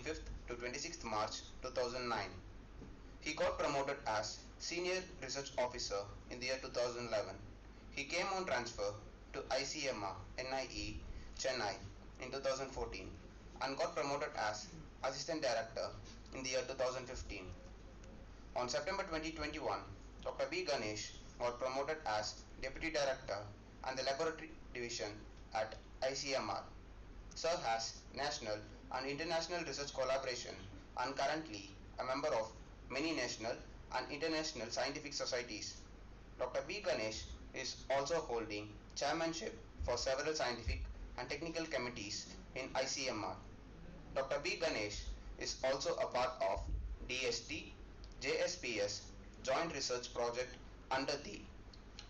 25th to 26th March 2009. He got promoted as Senior Research Officer in the year 2011. He came on transfer to ICMR NIE Chennai in 2014 and got promoted as Assistant Director in the year 2015. On September 2021, Dr. B. Ganesh got promoted as Deputy Director and the Laboratory Division at ICMR. Sir has national and international research collaboration and currently a member of many national and international scientific societies. Dr. B. Ganesh is also holding chairmanship for several scientific and technical committees in ICMR. Dr. B. Ganesh is also a part of DST JSPS joint research project under the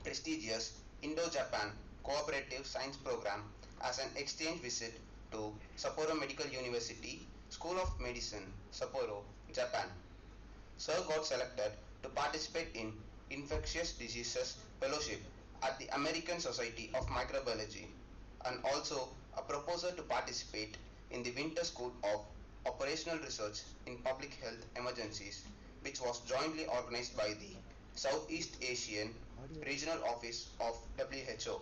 prestigious Indo-Japan Cooperative Science Program as an exchange visit to Sapporo Medical University, School of Medicine, Sapporo, Japan. Sir got selected to participate in Infectious Diseases Fellowship at the American Society of Microbiology and also a proposer to participate in the Winter School of Operational Research in Public Health Emergencies, which was jointly organized by the Southeast Asian Regional Office of WHO.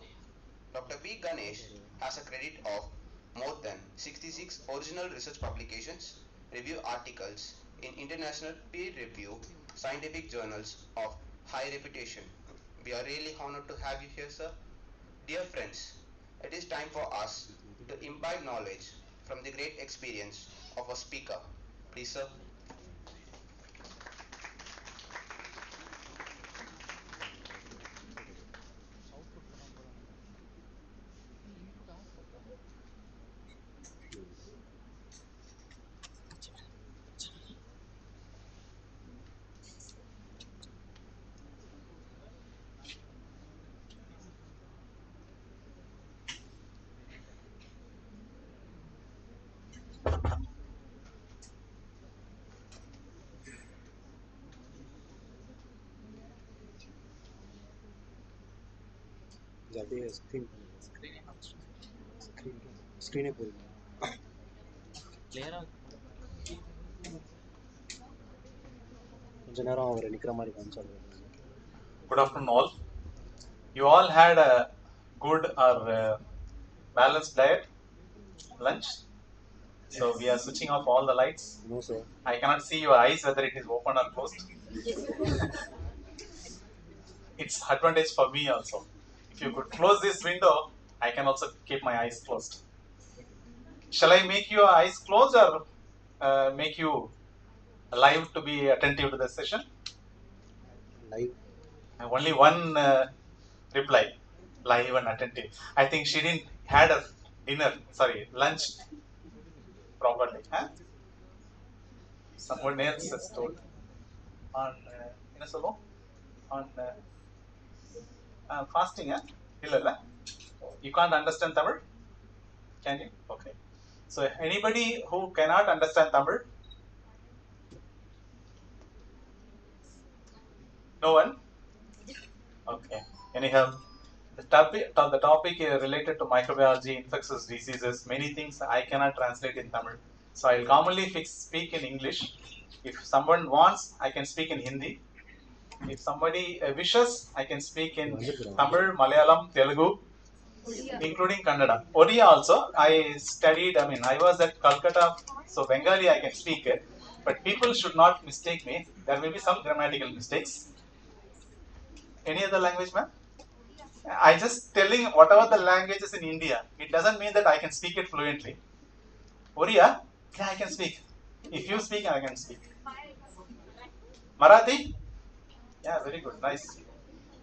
Dr. B. Ganesh has a credit of more than 66 original research publications, review articles in international peer-reviewed scientific journals of high reputation. We are really honored to have you here, sir. Dear friends, it is time for us to imbibe knowledge from the great experience of a speaker. Please, sir. அப்படியே ஸ்க்ரீனே போடுங்க கொஞ்ச நேரம் அவர் நிற்கிற மாதிரி காமிச்சாரு. Good afternoon all. You all had a good or balanced diet, lunch. So we are switching off all the lights. No sir. I cannot see your eyes whether it is open or closed. It's advantage for me also. If you could close this window, I can also keep my eyes closed. Shall I make your eyes closed or make you live to be attentive to the session? Live. Only one reply, live and attentive. I think she didn't had a lunch properly. Huh? Someone else has told on on fasting. Huh? You can't understand Tamil? Can you? Okay. So anybody who cannot understand Tamil? No one? Okay. Anyhow, the topic related to microbiology, infectious diseases, many things I cannot translate in Tamil. So I will commonly speak in English. If someone wants, I can speak in Hindi. If somebody wishes, I can speak in Tamil, Malayalam, Telugu, including Kannada. Oriya also, I was at Calcutta, so Bengali I can speak it. But people should not mistake me. There may be some grammatical mistakes. Any other language, ma'am? I just telling whatever the languages in India. It doesn't mean that I can speak it fluently. Oriya, yeah, I can speak. If you speak, I can speak. Marathi? Yeah, very good, nice.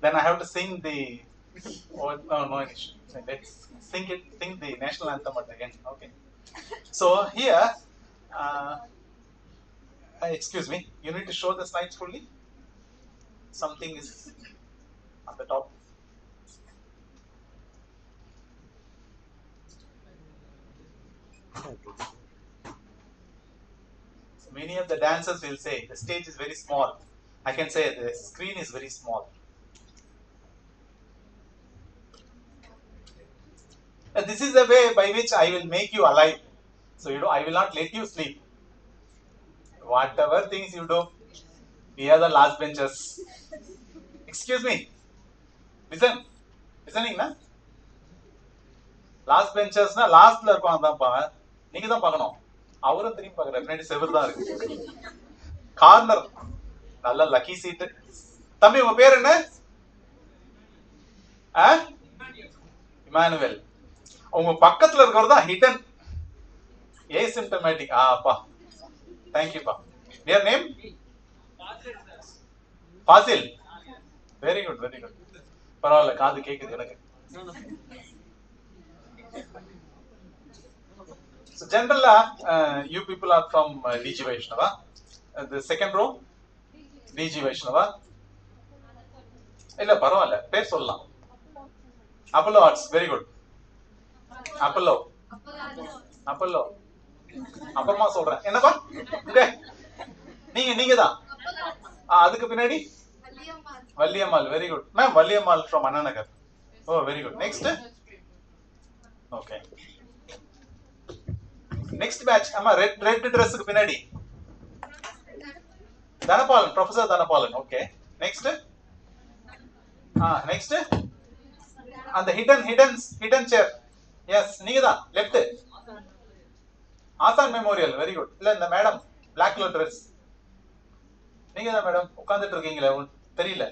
Then I have to sing the. No issue. Let's sing the national anthem at the end. Okay. So here, excuse me. You need to show the slides fully. Something is on the top. Many of the dancers will say the stage is very small. I can say the screen is very small. This is the way by which I will make you alive. So I will not let you sleep. Whatever things you do, we are the last benchers. Excuse me. Listening na? Last பெஞ்சர்ஸ்னா லாஸ்ட்ல இருப்பாங்க தான்ப்பா. நீங்க தான் பார்க்கணும். அவரும் திரும்பி பார்க்கற பின்னாடி செவர் தான் இருக்கு. கார்னர் நல்ல லக்கி சீட்டு. தம்பி உங்க பேர் என்ன? இமானுவேல். உங்க பக்கத்துல இருக்கிறது தான் ஹிடன் ஏசிம்டமேட்டிக். அப்பா தேங்க்யூப்பா. Dear name Fazil. Very good very good. பரவாயில்ல, காது கேக்குது எனக்கு. So generally, you people are from DG Vaishnava. The second row, DG Vaishnava. இல்ல பரவாயில்ல, பேர் சொல்லலாம். Apollo Arts, very good. Apollo. அப்புறமா சொல்றேன். என்னப்பா? நீங்க தான். அதுக்கு பின்னாடி Valliammal, very good. Ma'am Valliammal from Anna Nagar. Oh, very good. Next. Okay. Next batch. ஆமா, ரெட் ட்ரெஸ்க்கு பின்னாடி Dhanapalan, professor Dhanapalan. Okay. Next. Next அந்த ஹிடன் சேர். எஸ், நீங்க தான். லெஃப்ட் ஆசான் மெமோரியல், வெரி குட். இல்ல இந்த மேடம் பிளாக் கலர் ட்ரெஸ், நீங்க தான் மேடம். உட்கார்ந்துட்டு இருக்கீங்களே, தெரியல,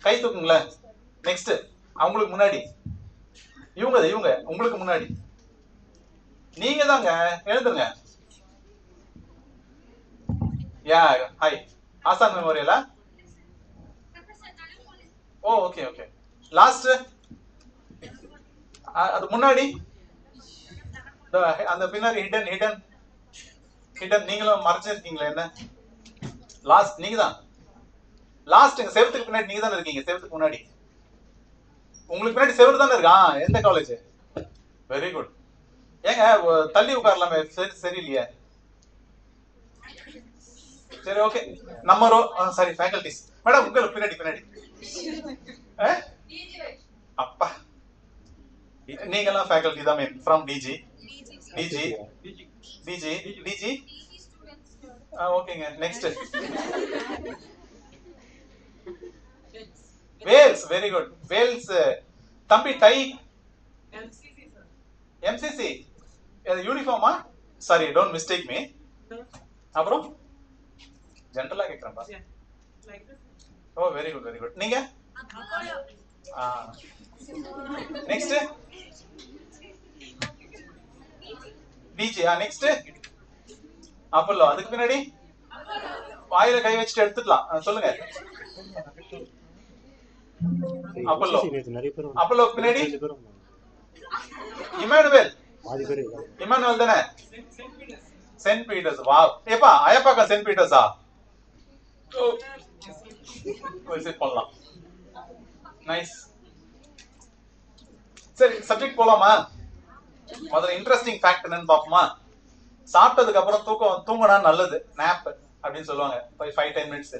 கை தூக்குங்களேன். நெக்ஸ்ட் அவங்களுக்கு முன்னாடி இவங்க உங்களுக்கு முன்னாடி நீங்க தாங்க, எழுந்துருங்க. யா, ஹாய். ஆசான் மெமோரியலா? ஓ, ஓகே ஓகே. லாஸ்ட் அது முன்னாடி அந்த பின்னாடி ஹிடன் நீங்களும் மறைச்சிருக்கீங்களா? என்ன லாஸ்ட்? நீங்க தான் லாஸ்ட். செவத்துக்கு பின்னாடி நீங்க தானே இருக்கீங்க. செவத்துக்கு முன்னாடி உங்களுக்கு பின்னாடி செவரு தானே இருக்கா? எந்த காலேஜ்? Very good. ஏங்க தள்ளி உட்காரலாமே, சரியில்லையே. சரி, ஓகே. நம்ம ரோ, சாரி, ஃபேக்கல்டிஸ். மேடம் உங்களுக்கு பின்னாடி அப்பா, நீங்கெல்லாம் ஃபேக்கல்டி தான் ஃப்ரம் டிஜி. ஓகேங்க. Next Vels, very good. Vels தம்பி டை எம்சிசி யூனிஃபார்மா? Sorry, don't mistake me. அப்புறம் ஜெனரலா கேக்குறேன்பா. Oh, very good very good. நீங்க நெக்ஸ்ட் டிஜி. Next Apollo. அதுக்கு பின்னாடி வாயில கை வச்சுட்டு எடுத்துக்கலாம். சொல்லுங்க. அப்பல்லோ பின்னாடி இமானுவேல் தானே? Saint Peter's. வா, ஏப்பா அயப்பாக்கா சென்ட் பீட்டர்ஸா? விசிட் பண்ணலாம். நைஸ். சரி, சப்ஜெக்ட் போலாமா? முதல்ல இன்ட்ரெஸ்டிங் ஃபேக்ட் என்னன்னு பாப்போமா? சாப்பிட்டதுக்கு அப்புறம் தூங்கினா நல்லது, நாப் அப்படின்னு சொல்லுவாங்க. 5-10 மினிட்ஸ்.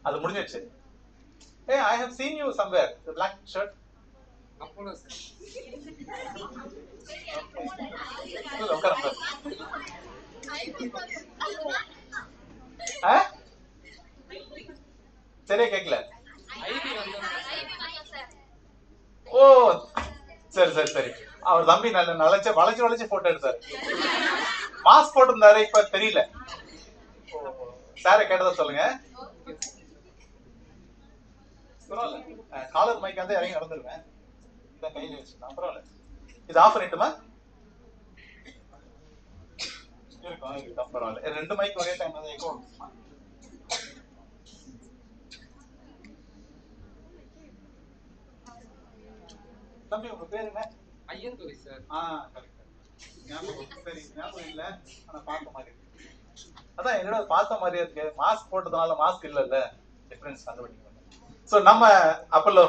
அது முடிஞ்சிடுச்சு. Hey, I have seen you somewhere. The black shirt. Apollo. சரியா கேக்கல. ஓ, சரி. அவர் தம்பி நல்ல வளைச்சு போட்டோ எடுத்தாரு. மாஸ்க் போட்டிருந்தாரு, இப்ப தெரியல. சார கேட்டதா சொல்லுங்க. காலர் மைக் வந்து இறங்கி நடந்துருவேன். இதான் கையில வச்சுக்கலாம். பரவாயில்ல. இது ஆஃப் பண்ணிட்டுமா? இருக்கும், பரவாயில்ல. 2 மைக் ஒரே டைம் தான் இருக்கும். தம்பி உங்க பேர் என்ன? ஐயன்துரை சார். கரெக்ட். ஞாபகம் இல்ல, ஆனா பார்த்த மாதிரி. அதான் என்னோட பார்த்த மாதிரியே இருக்கு. மாஸ்க் போட்டதுனால மாஸ்க் இல்ல, டிஃபரன்ஸ் கண்டுபிடிக்க. So நம்ம Apollo,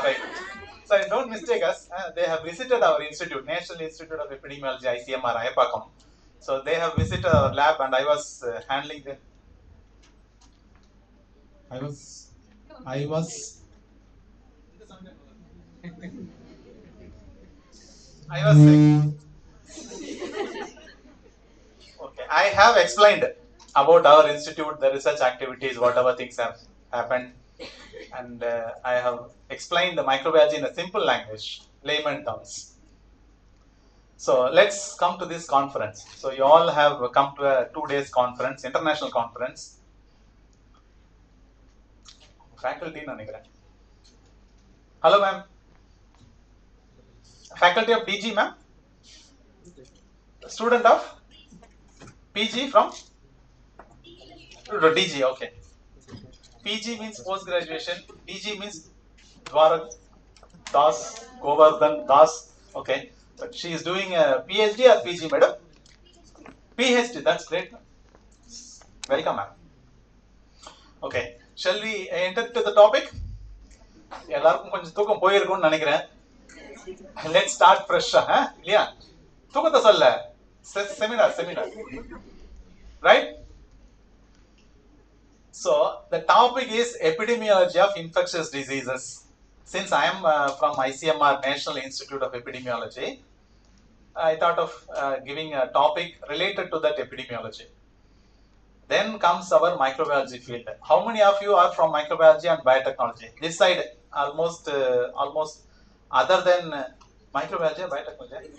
right. So don't mistake us. They have visited our institute, National Institute of Epidemiology, ICMR, Ayapakam. So they have visited our lab, and I was handling the. I was. Okay, I have explained about our institute, the research activities, whatever things have happened. And I have explained the microbiology in a simple language, layman terms. So let's come to this conference. So you all have come to a 2 days conference, international conference. Faculty, hello ma'am. Faculty of DG ma'am. Student of PG from DG, okay. PG means post graduation, DG means Dwarak Das, Govardhan Das, okay. But she is doing a PhD or PG, madam? PhD, that's great. Welcome, ma'am. Okay, shall we enter to the topic? எல்லாருக்கும் கொஞ்சம் தூக்கம் போயிருக்கும்னு நினைக்கிறேன். Let's start fresh, இல்லையா? தூக்கத்தை சொல்ல seminar, right? So the topic is epidemiology of infectious diseases. Since I am from ICMR, National Institute of Epidemiology, I thought of giving a topic related to that epidemiology. Then comes our microbiology field. How many of you are from microbiology and biotechnology? This side, almost other than microbiology and biotechnology.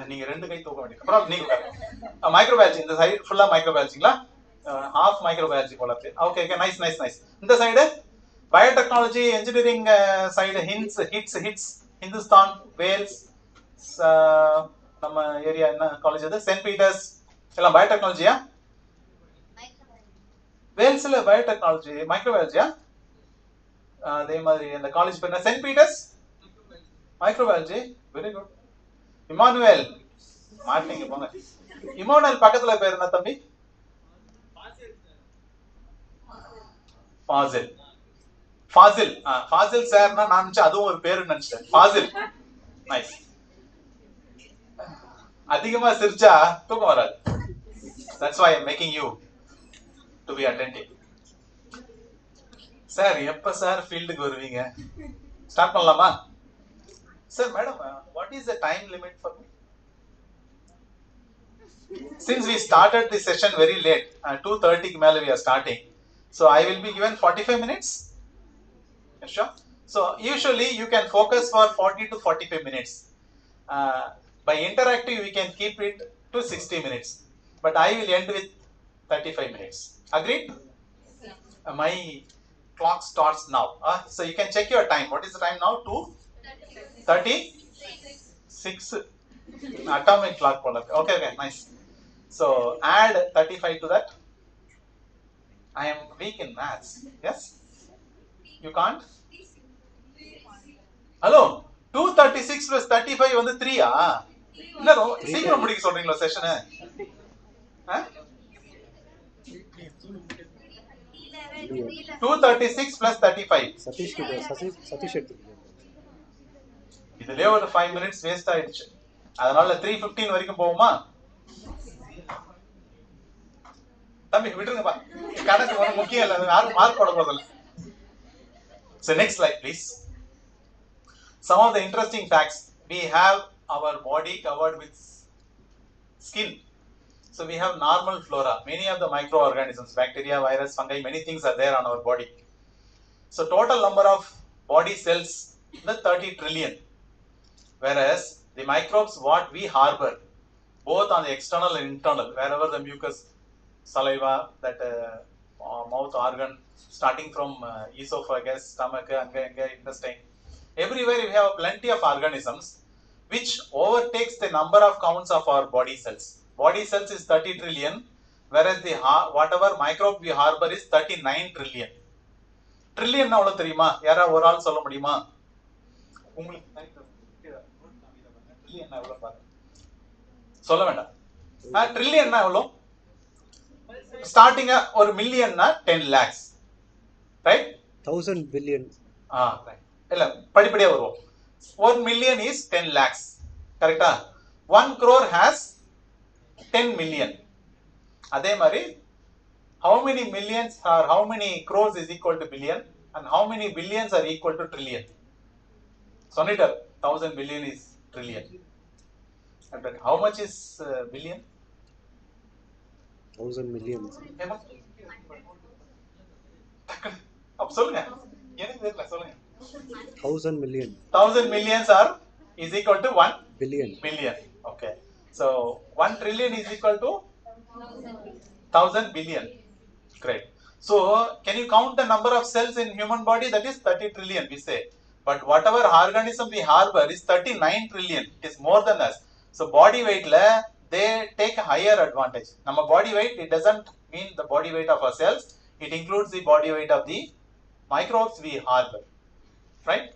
நீங்க ரெண்டு கை தூக்க வேண்டியது அப்புறம் நீங்க microbiology இந்த side ஃபுல்லா மைக்ரோபயாலஜிங்களா half microbiology போல இருக்கு ஓகே நைஸ் இந்த side biotechnology engineering side HITS Hindustan Vels நம்ம ஏரியா என்ன காலேஜ் அது சென்ட் பீட்டர்ஸ் எல்லாம் பயோடெக்னாலஜியா வேல்ஸ்ல பயோடெக்னாலஜி மைக்ரோபயாலஜியா அதே மாதிரி அந்த காலேஜ் பேர் என்ன saint Peter's microbiology very good Emmanuel morning போங்க இமானுவேல் பக்கத்துல பேர் என்ன தம்பி ஃபாசில் சார்னா நான் நினைச்சேன் அதுவும் ஒரு பேரு நினைச்சேன் ஃபாசில் நைஸ் அதிகமா சிரிச்சா தூக்கம் வராது that's why I'm making you to be attentive sir எப்ப சார் ஃபீல்டுக்கு வருவீங்க ஸ்டார்ட் பண்ணலாமா Sir, madam, what is the time limit for me? Since we started this session very late, 2:30 Mele we are starting, so I will be given 45 minutes. Sure. So usually you can focus for 40 to 45 minutes. By interactive, we can keep it to 60 minutes, but I will end with 35 minutes. Agreed? My clock starts now. So you can check your time. What is the time now? 36 atomic clock. Okay, nice. So add 35 to that. I am weak in maths. Yes? You can't? Hello? 236 plus 35 வந்து 3 இல்ல சீக்கிரம் முடிக்க சொல்றீங்களா session 236 plus 35 Satish இதுலயே ஒரு 5 minutes waste ஆயிடுச்சு அதனால 3:15 வரைக்கும் போகுமா தம்பி விட்டுருங்கப்பா கணக்கு ஒன்றும் முக்கியம் இல்லை யாரும் மார்க் போட போதில்லை So next slide please. Some of the interesting facts. We have our body covered with skin. So we have normal flora. Many of the microorganisms, bacteria, virus, fungi, many things are there on our body. So total number of body cells the 30 trillion. Whereas the microbes what we harbor both on the external and internal, wherever the mucus, saliva, that mouth organ, starting from esophagus, stomach, intestine, everywhere we have plenty of organisms which overtakes the number of counts of our body cells. Body cells is 30 trillion, whereas the whatever microbe we harbor is 39 trillion. Trillion na எவ்வளவு தெரியுமா யாரா ஒரு ஆள் சொல்ல முடியுமா உங்களுக்கு சொல்ல வேண்டாம் ட்ரில்லியன்னா எவ்வளவு ஸ்டார்டிங் ஒரு மில்லியன்னா 10 lakhs ரைட் 1000 பில்லியன் இல்ல படிப்படியா வருவோம் 1 million is 10 lakhs கரெக்ட்டா 1 crore has 10 million அதே மாதிரி how many millions or how many crores is equal to billion and how many billions are equal to trillion சொன்னிட்டார் 1000 billion is trillion. How much is billion? 1000 million. அப்ப சொல்லுங்க, எனக்கு தெரியல, சொல்லுங்க. 1000 million. 1000 millions are is equal to 1 Billion. billion. Okay, so 1 trillion is equal to 1000 billion. Great. So can you count the number of cells in human body? That is 30 trillion, we say. But whatever organism we harbor is 39 trillion. It is more than us. So body weight la they take higher advantage. Nama body weight, it doesn't mean the body weight of our cells. It includes the body weight of the microbes we harbor. Right?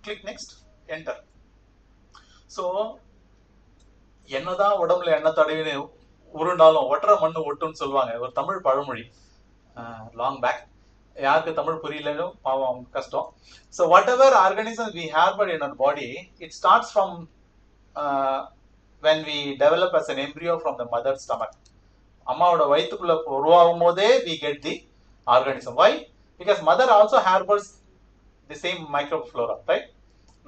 Click next. Enter. So என்னதான் உடம்புல எண்ணெய் தடவி உருண்டாலும் ஒற்ற மண்ணு ஒட்டுன்னு சொல்லுவாங்க, ஒரு தமிழ் பழமொழி. Long back, யாருக்கு தமிழ் புரியலனும் பாவம் கஷ்டம். So whatever organism we harboured in our body, it starts from when we develop as an embryo from the mother stomach. அம்மாவோட வயிற்றுக்குள்ள உருவாகும் போதே we get the organism. Why? Because mother also harbors the same microflora, right?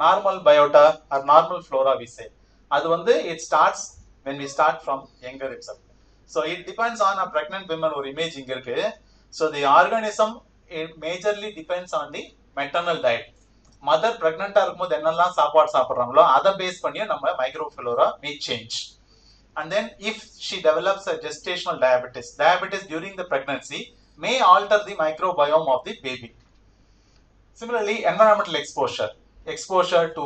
Normal biota or normal flora we say. அது வந்து it starts when we start from younger itself. So it depends on a pregnant woman. ஒரு image இங்க இருக்கு. So the organism, it majorly depends on the maternal diet. Mother பிரெக்னண்டா இருக்கும்போது என்னெல்லாம் சாப்பாடு சாப்பிட்றாங்களோ அதை பேஸ் பண்ணியும் நம்ம microflora may change. And then if she develops a gestational diabetes during the pregnancy may alter the microbiome of the baby. Similarly, environmental exposure to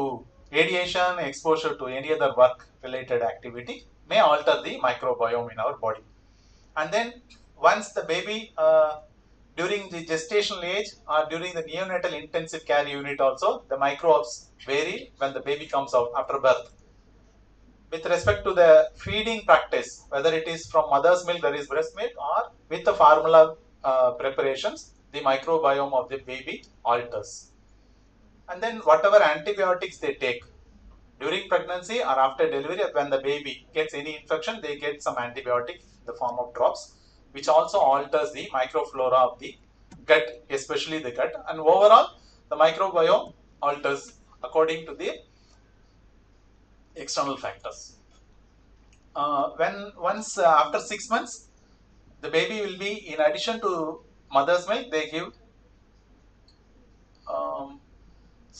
radiation, exposure to any other work related activity may alter the microbiome in our body. And then once the baby during the gestational age or during the neonatal intensive care unit also, the microbes vary when the baby comes out after birth. With respect to the feeding practice, whether it is from mother's milk, that is breast milk, or with the formula preparations, the microbiome of the baby alters. And then whatever antibiotics they take during pregnancy or after delivery, when the baby gets any infection, they get some antibiotic in the form of drops, which also alters the microflora of the gut, especially the gut. And overall, the microbiome alters according to the external factors. After 6 months, the baby will be, in addition to mother's milk, they give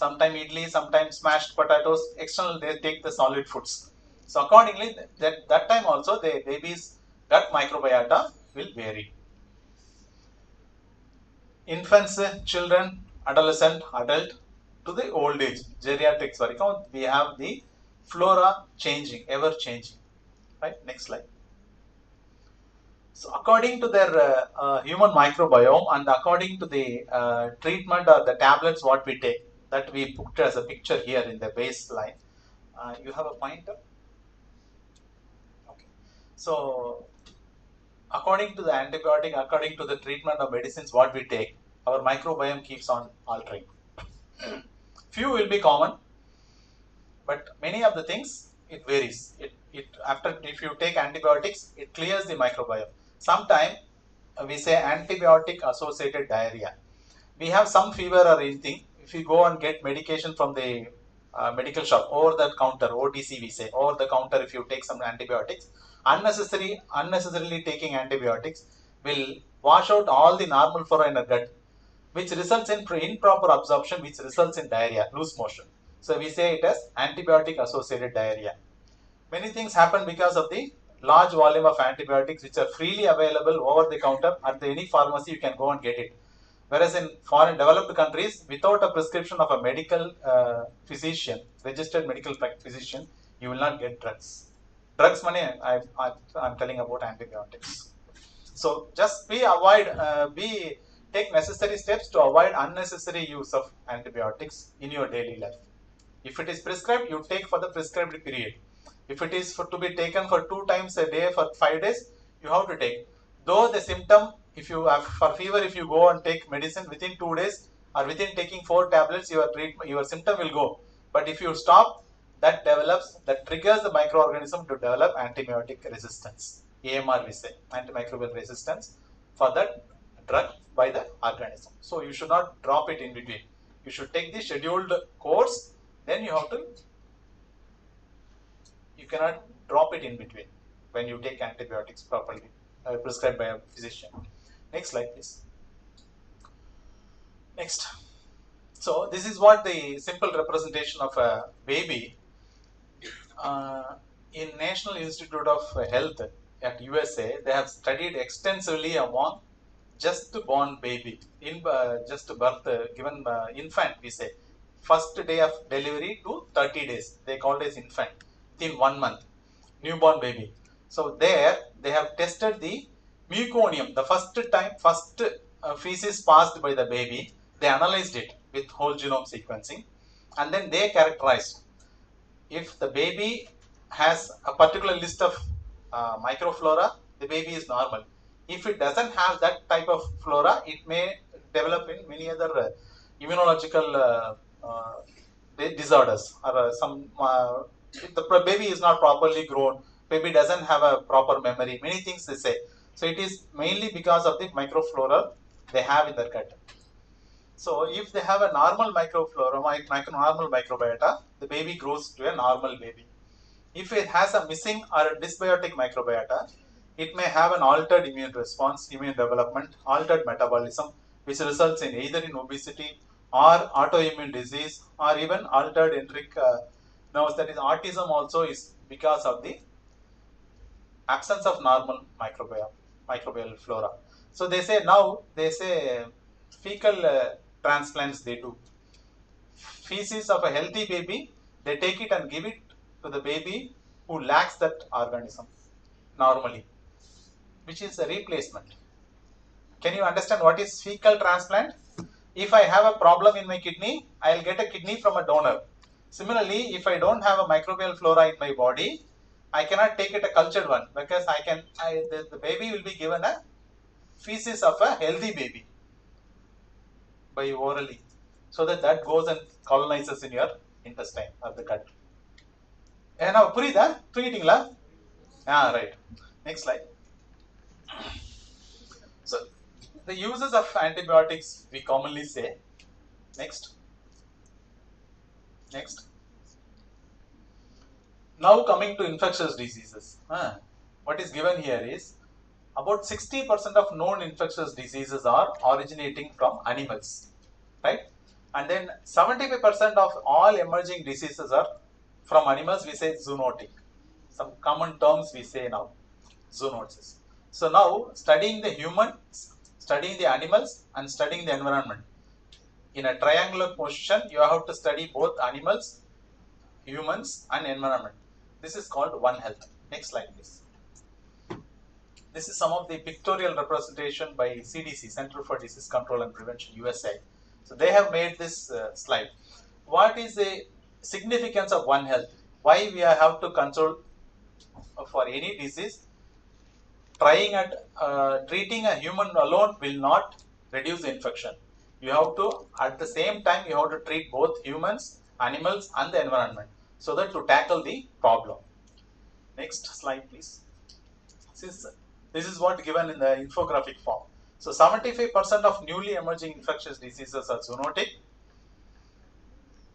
sometime idli, sometimes smashed potatoes. External, they take the solid foods. So accordingly, that time also the baby's gut microbiota will vary. Infants, children, adolescent, adult to the old age, geriatrics varaikum, we have the flora changing, ever changing. Right? Next slide. So according to their human microbiome and according to the treatment or the tablets what we take, that we put as a picture here in the baseline. You have a pointer? Okay. So according to the antibiotic, according to the treatment of medicines what we take, our microbiome keeps on altering. Few will be common, but many of the things it varies. If you take antibiotics, it clears the microbiome. Sometimes we say antibiotic associated diarrhea. We have some fever or anything. If you go and get medication from the medical shop, over the counter, OTC we say, over the counter, if you take some antibiotics, unnecessarily taking antibiotics will wash out all the normal flora in the gut, which results in improper absorption, which results in diarrhea, loose motion. So we say it as antibiotic associated diarrhea. Many things happen because of the large volume of antibiotics which are freely available over the counter. At any pharmacy you can go and get it. Whereas in foreign developed countries, without a prescription of a medical physician, registered medical physician, you will not get drugs. Drugs money, I'm telling about antibiotics. So just take necessary steps to avoid unnecessary use of antibiotics in your daily life. If it is prescribed, you take for the prescribed period. If it is to be taken for 2 times a day for 5 days, you have to take. Though the symptom, if you have for fever, if you go and take medicine within 2 days or within taking 4 tablets, your symptom will go. But if you stop, that triggers the microorganism to develop antibiotic resistance. AMR we say, antimicrobial resistance for that drug by the organism. So you should not drop it in between. You should take the scheduled course, then you have to. You cannot drop it in between when you take antibiotics properly. prescribed by a physician. Next slide, please. Next. So this is what the simple representation of a baby. In National Institute of Health at USA, they have studied extensively among just born baby, in just birth, given infant, we say, first day of delivery to 30 days, they call it as infant, within 1 month, newborn baby. So there they have tested the meconium, the first feces passed by the baby, they analyzed it with whole genome sequencing, and then they characterized if the baby has a particular list of microflora, the baby is normal. If it doesn't have that type of flora, it may develop in many other immunological disorders, or if the baby is not properly grown, baby doesn't have a proper memory, many things they say. So it is mainly because of the microflora they have in their gut. So if they have a normal microflora, normal microbiota, the baby grows to a normal baby. If it has a missing or a dysbiotic microbiota, it may have an altered immune response, immune development, altered metabolism, which results in either in obesity or autoimmune disease or even altered enteric nerves. That is, autism also is because of the absence of normal microbial flora. So they say fecal transplants they do. Feces of a healthy baby, they take it and give it to the baby who lacks that organism normally, which is a replacement. Can you understand what is fecal transplant? If I have a problem in my kidney, I'll get a kidney from a donor. Similarly, if I don't have a microbial flora in my body, I cannot take it a cultured one, because the baby will be given a feces of a healthy baby by orally, so that goes and colonizes in your intestine or the gut. ஏன்னா புரியுதா, தூங்கிட்டீங்களா? Right. Next slide. So the uses of antibiotics we commonly say. Next. Now coming to infectious diseases. What is given here is about 60% of known infectious diseases are originating from animals, right? And then 75% of all emerging diseases are from animals. We say zoonotic. Some common terms we say now, zoonosis. So now studying the humans, studying the animals, and studying the environment. In a triangular position, you have to study both animals, humans, and environment. This is called One Health. Next slide, please. This is some of the pictorial representation by CDC, Center for Disease Control and Prevention, USA. So they have made this slide. What is the significance of One Health? Why we have to control for any disease? Trying at treating a human alone will not reduce the infection. You have to, at the same time, you have to treat both humans, animals, and the environment, so that to tackle the problem. Next slide, please. This is what given in the infographic form. So 75% of newly emerging infectious diseases are zoonotic,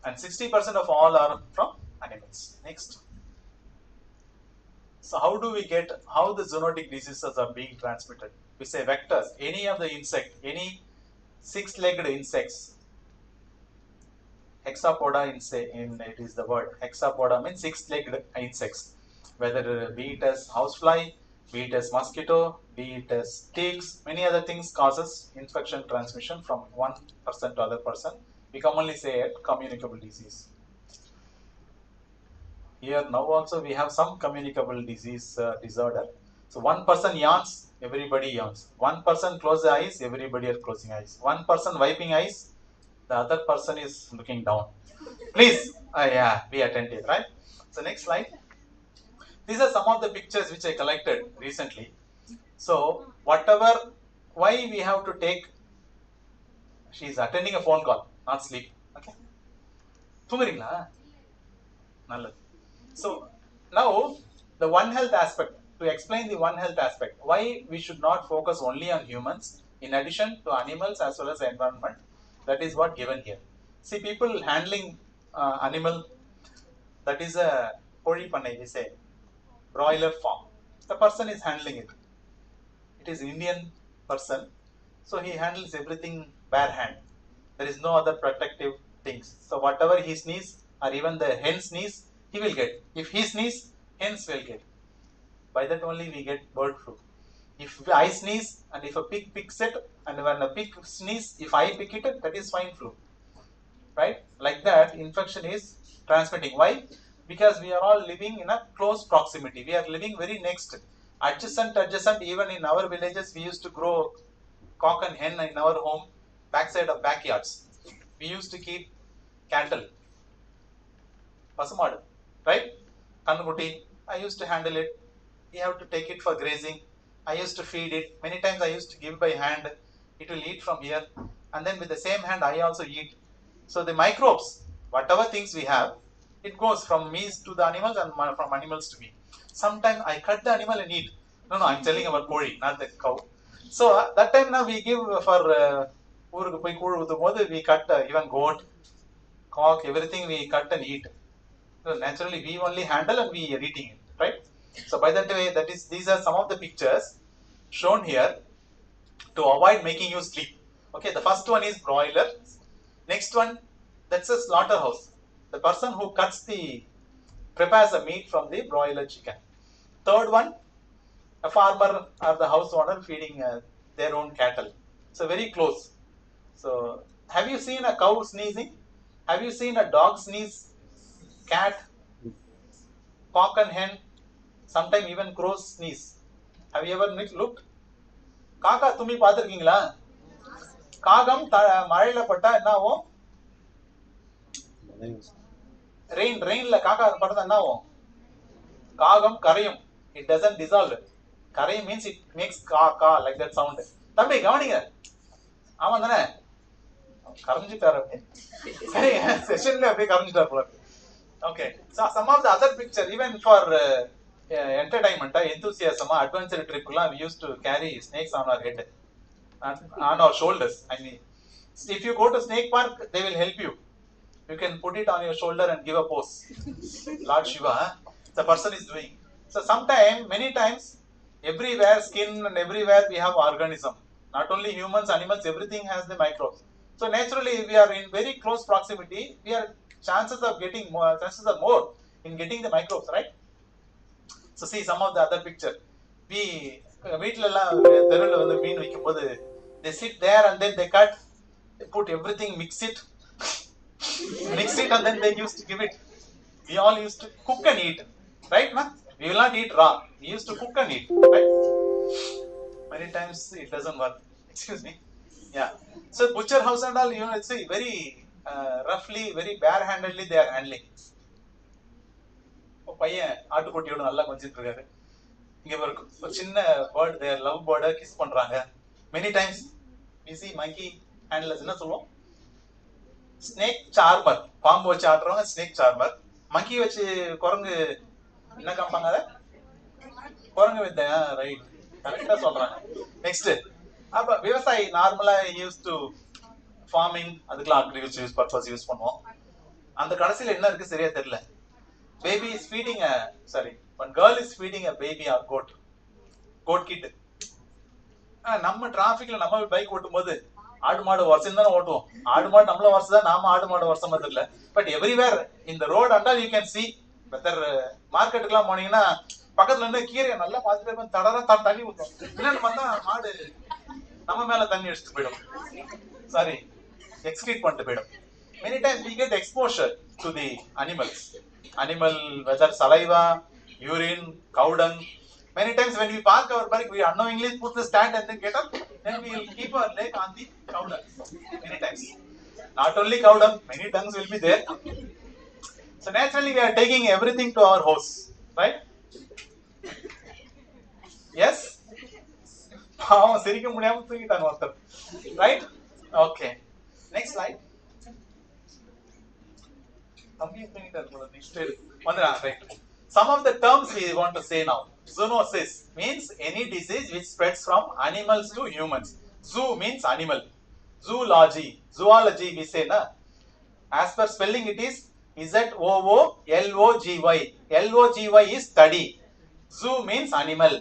and 60% of all are from animals. Next. So how the zoonotic diseases are being transmitted? We say vectors, any of the insect, any six-legged insects. Hexapoda it is the word. Hexapoda means six-legged insects. Whether be it as housefly, be it as mosquito, be it as ticks, many other things causes infection transmission from one person to other person. We commonly say it communicable disease. Here now also we have some communicable disease disorder. So one person yawns, everybody yawns. One person closes eyes, everybody are closing eyes. One person wiping eyes, the other person is looking down. Please, be attentive, right? So next slide. These are some of the pictures which I collected recently. So why we have to take, she is attending a phone call, not sleep. Okay. தூங்குறீங்களா? நல்லது. So now the One Health aspect, to explain the One Health aspect, why we should not focus only on humans in addition to animals as well as the environment, that is what given here. See, people handling animal, that is a koli panai, we say broiler farm. The person is handling it. It is Indian person, so he handles everything bare hand. There is no other protective things. So whatever he sneeze or even the hen sneeze, he will get. If he sneeze, hens will get. By that only we get bird flu. If I sneeze and if a pig picks it, and when a pig sneeze, if I pick it, that is swine flu. Right? Like that, infection is transmitting. Why? Because we are all living in a close proximity. We are living very next. Adjacent, even in our villages, we used to grow cock and hen in our home, backside of backyards. We used to keep cattle, pasumadu, right? Kannukutti, I used to handle it. We have to take it for grazing. I used to feed it. Many times I used to give by hand. It will eat from here. And then with the same hand, I also eat. So the microbes, whatever things we have, it goes from me to the animals and from animals to me. Sometimes I cut the animal and eat. No, I'm telling about kori, not the cow. So that time now we give for we cut even goat, cock, everything we cut and eat. So naturally we only handle and we are eating it, right? So by that way, these are some of the pictures shown here to avoid making you sleep. Okay, the first one is broiler. Next one, that's a slaughterhouse. The person who prepares the meat from the broiler chicken. Third one, a farmer or the house owner feeding their own cattle. So very close. So have you seen a cow sneezing? Have you seen a dog sneeze? Cat, cock and hen, sometimes even crows sneeze. Have you ever looked? காக்கா தும்மி பார்த்துருக்கீங்களா? காகம் மழையில பட்டா என்ன ஆகும்? ரெயின்ல காக்கா பட்டா என்ன ஆகும்? காகம் கரையும். It doesn't dissolve. கரையும் means it makes கா like that sound. தம்பி கவனிங்க. ஆமா தானே? கரைஞ்சிட்டாரு அப்படியே. சரி செஷன்ல அப்படியே கரைஞ்சிட்டாரு போல. Okay. So some of the other picture, even for entertainment, enthusiasm, adventure trip, we used to carry snakes on our head, on our shoulders. I mean, if you go to snake park, they will help you. You can put it on your shoulder and give a pose. Lord Shiva, the person is doing. So sometimes, many times, everywhere skin and everywhere we have organism. Not only humans, animals, everything has the microbes. So naturally, we are in very close proximity. Chances are more in getting the microbes, right? So see some of the other picture. வீட்ல எல்லாம் தெருவில் வந்து மீன் வைக்கும் போது they sit there and then they cut, they put everything, mix it and then they used to give it. We all used to cook and eat, right? Ma? We will not eat raw. We used to cook and eat, right? Many times it doesn't work. Excuse me. Yeah. So butcher house and all, it's a very roughly, very bare-handedly they are handling. பையன் ஆட்டுக்குட்டியோட நல்லா கொஞ்சிட்டு இருக்காரு. இங்க ஒரு சின்ன bird, தேர் love பேர்டை kiss பண்றாங்க. Many times we see monkey handlers, என்ன சொல்லுவோம்? Snake charmer. பாம்பு வச்சு ஆடுறவங்க ஸ்னேக் சார்மர். மங்கி வச்சு குரங்கு என்ன காமிப்பாங்க? அதை குரங்கு வித்த, ரைட், கரெக்டா சொல்றாங்க. நெக்ஸ்ட், அப்ப விவசாயி நார்மலா யூஸ் டு ஃபார்மிங், அதுக்கெல்லாம் அக்ரிகல்ச்சர் பர்பஸ் யூஸ் பண்ணுவோம். அந்த கடைசியில என்ன இருக்கு சரியா தெரியல. Baby is feeding one girl is feeding a baby or goat kid. நம்ம டிராபிக்ல நம்ம பைக் ஓட்டும் போது ஆடு மாடு வருஷம் தானே ஓட்டுவோம். ஆடு மாடு நம்மள வருஷம் தான், நாம ஆடு மாடு வருஷம் தெரியல. பட் எவ்ரிவேர் இந்த road and all you can see. வெதர் மார்க்கெட்டுக்குலாம் போனீங்கன்னா பக்கத்துல இருந்து கீரையை நல்லா பார்த்துட்டு தடரா தண்ணி ஊற்றும். என்னன்னு பார்த்தா மாடு நம்ம மேல தண்ணி அடிச்சுட்டு போயிடும். சாரி, எக்ஸ்கிரீட் பண்ணிட்டு போயிடும். Many times we get exposure to the animals. Animal, whether saliva, urine, cow dung. Many times when we park our bike, we unknowingly put the stand and then get up. Then we will keep our leg on the cow dung. Many times. Not only cow dung, many dungs will be there. So naturally we are taking everything to our house. Right? Yes? சிரிக்க முடியாம தூங்கிட்டாங்க ஒருத்தர். Right? Okay. Next slide. Some of the terms we want to say now. Zoonosis means any disease which spreads from animals to humans. Zoo means animal. Zoology we say na. As per spelling it is Zoology. Logy is study. Zoo means animal.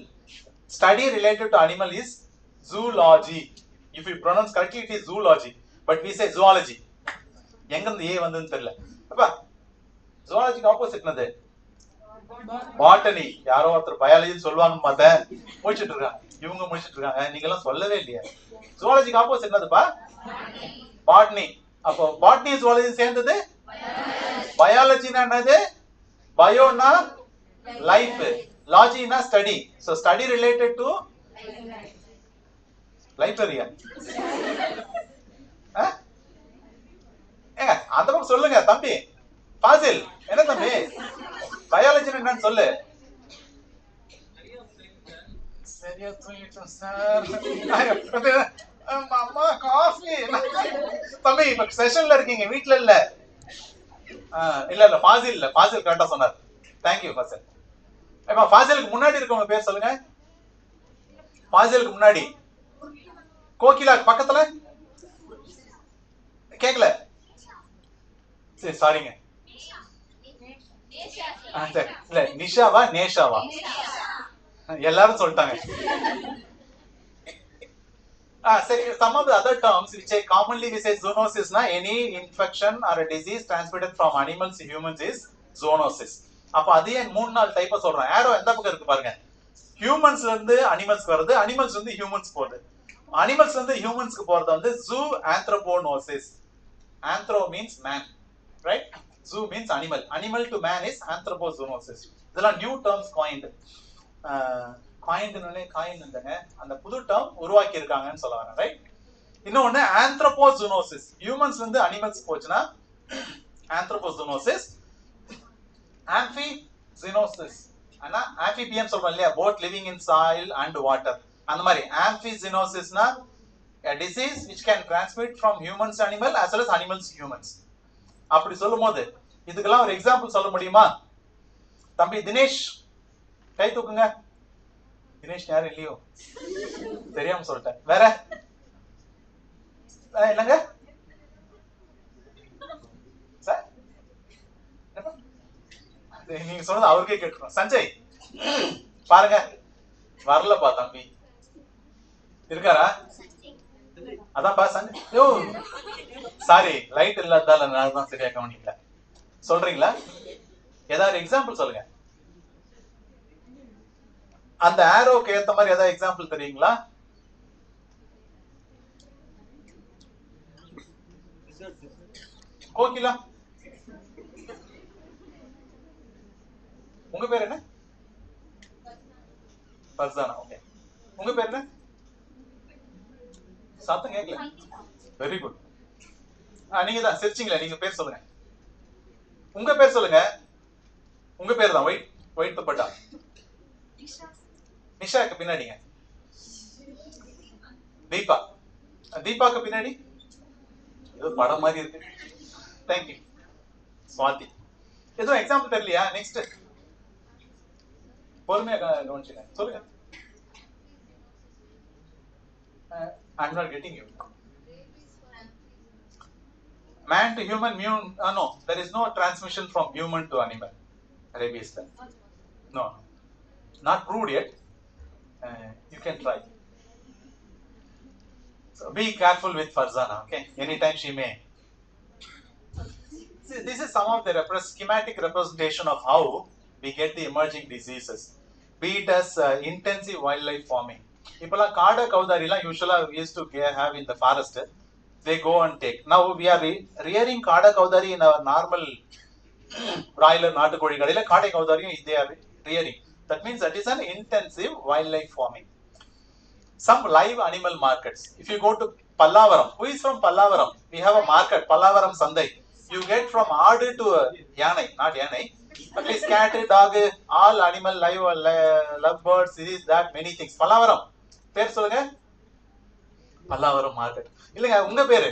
Study related to animal is zoology. If you pronounce correctly, it is zoology. But we say zoology. எங்க இருந்து ஏ வந்ததுன்னு தெரியல. அப்ப zoology opposite என்னது? Botany. யாரோ ஒருத்தர் பயாலஜின்னு சொல்லுவாங்கன்னு பார்த்தேன். முடிச்சிட்டு இருக்காங்க. இவங்க முடிச்சிட்டு இருக்காங்க. நீங்க எல்லாம் சொல்லவே இல்லையா? zoology ஆப்போசிட் என்னதுப்பா? பாட்னி. அப்போ பாட்னி zoology சேர்ந்தது பயாலஜினா என்னது? பயோனா லைஃப், லாஜினா study. So study related to லைப்ரரியா? ஏங்க அந்த பக்கம் சொல்லுங்க தம்பி. ஃபாசில் என்ன தம்பி? பயாலஜி என்னன்னு சொல்லு. சரியா தூங்கிட்டோம் சார். அம்மா காஃபி. தம்பி இப்ப செஷன்ல இருக்கீங்க, வீட்ல இல்ல. இல்ல ஃபாசில் இல்ல. ஃபாசில் கரெக்டா சொன்னார். Thank you Fazil. இப்ப ஃபாசிலுக்கு முன்னாடி இருக்கவங்க பேர் சொல்லுங்க. ஃபாசிலுக்கு முன்னாடி கோகிலா பக்கத்துல கேக்கல. சரி சாரிங்க. இல்ல நிஷாவா நேஷாவா? எல்லாரும் சொல்லிட்டாங்க. சரி, some of the other terms which I commonly we say zoonosis na any infection or a disease transmitted from animals to humans is zoonosis. அப்ப அதே மூணு நாலு டைப்பா சொல்றேன். ஏரோ எந்த பக்கம் இருக்கு பாருங்க. ஹியூமன்ஸ்ல இருந்து அனிமல்ஸ் வருது, அனிமல்ஸ் வந்து ஹியூமன்ஸ் போகுது. அனிமல்ஸ் வந்து ஹியூமன்ஸ்க்கு போறது வந்து zoo anthroponosis. Anthro means man, right? Zoo means animal. Animal to man is anthropozoonosis. இதெல்லாம் நியூ டேர்ம்ஸ் coined. காயின்னுங்க அந்த புது டேர்ம் உருவாக்கி இருக்காங்கன்னு சொல்ல வரேன், ரைட்? இன்னொன்னு anthropozoonosis. ஹியூமன்ஸ்ல இருந்து அனிமல்ஸ் போச்சுன்னா anthropozoonosis. Amphizoonosis. ஆனா amphibians சொல்றோம் இல்லையா, both living in soil and water. அந்த மாதிரி amphizoonosisனா a disease which can transmit from humans to animal as well as animals to humans. அப்படி சொல்லும்போது இதுக்கெல்லாம் ஒரு எக்ஸாம்பிள் சொல்ல முடியுமா? தம்பி தினேஷ் கை தூக்குங்க. தினேஷ் யாரும் இல்லையோ? தெரியாம சொல்லிட்டேன். வேற என்னங்க சார்? நீங்க சொன்னது அவருக்கே கேட்டுருக்கோம். சஞ்சய் பாருங்க, வரலப்பா தம்பி. இருக்காரா? அதான்ப்பா சஞ்சய். யோ சாரி, லைட் இல்லாதால நான் தான் சரியா கவனிக்கல. சொல்றீங்களா? ஏதாவது எக்ஸாம்பிள் சொல்லுங்க. அந்த ஆரோக்கு ஏத்த மாதிரி ஏதாவது எக்ஸாம்பிள் தெரியுங்களா? கோகிலா உங்க பேர் என்ன? ஃபர்சானா. ஓகே, உங்க பேர் என்ன? சத்தம் கேட்கல. Very good. நீங்க தான் சிரிச்சிங்களா? நீங்க பேர் சொல்லுங்க. உங்க பேர் சொல்லுங்க. உங்க பேர் தான் ஒயிட் ஒயிட் துப்பட்டா. நிஷாக்கு பின்னாடிங்க தீபா. தீபாக்கு பின்னாடி ஏதோ படம் மாதிரி இருக்கு. தேங்க்யூ. சுவாதி. ஏதோ எக்ஸாம்பிள் தெரியலையா? நெக்ஸ்ட் பொறுமையா கவனிச்சுங்க. சொல்லுங்க. I'm not getting you. Man to human, no, there is no transmission from human to animal. Rabies. No, not proved yet. You can try. So be careful with Farzana, okay? Anytime she may. See, this is some of the schematic representation of how we get the emerging diseases, be it as intensive wildlife farming. இப்பெல்லாம் காடை கௌதாரிலாம் யூஸ்வலா used to have in the forest. They go and take. Now we are rearing காடை கௌதாரி in our normal broiler நாட்டுக்கோழி கடையில காடை கௌதாரியும் they are rearing. That means that is an intensive wildlife farming. Some live animal markets. If you go to Pallavaram, who is from Pallavaram? We have a market, Pallavaram Sandai. You get from odd to yanai, not yanai. At least cat, dog, all animal, live, love birds, this, that, many things. Pallavaram. பேர் சொல்லுங்க. Pallavaram market. இல்லங்க உங்க பேரு?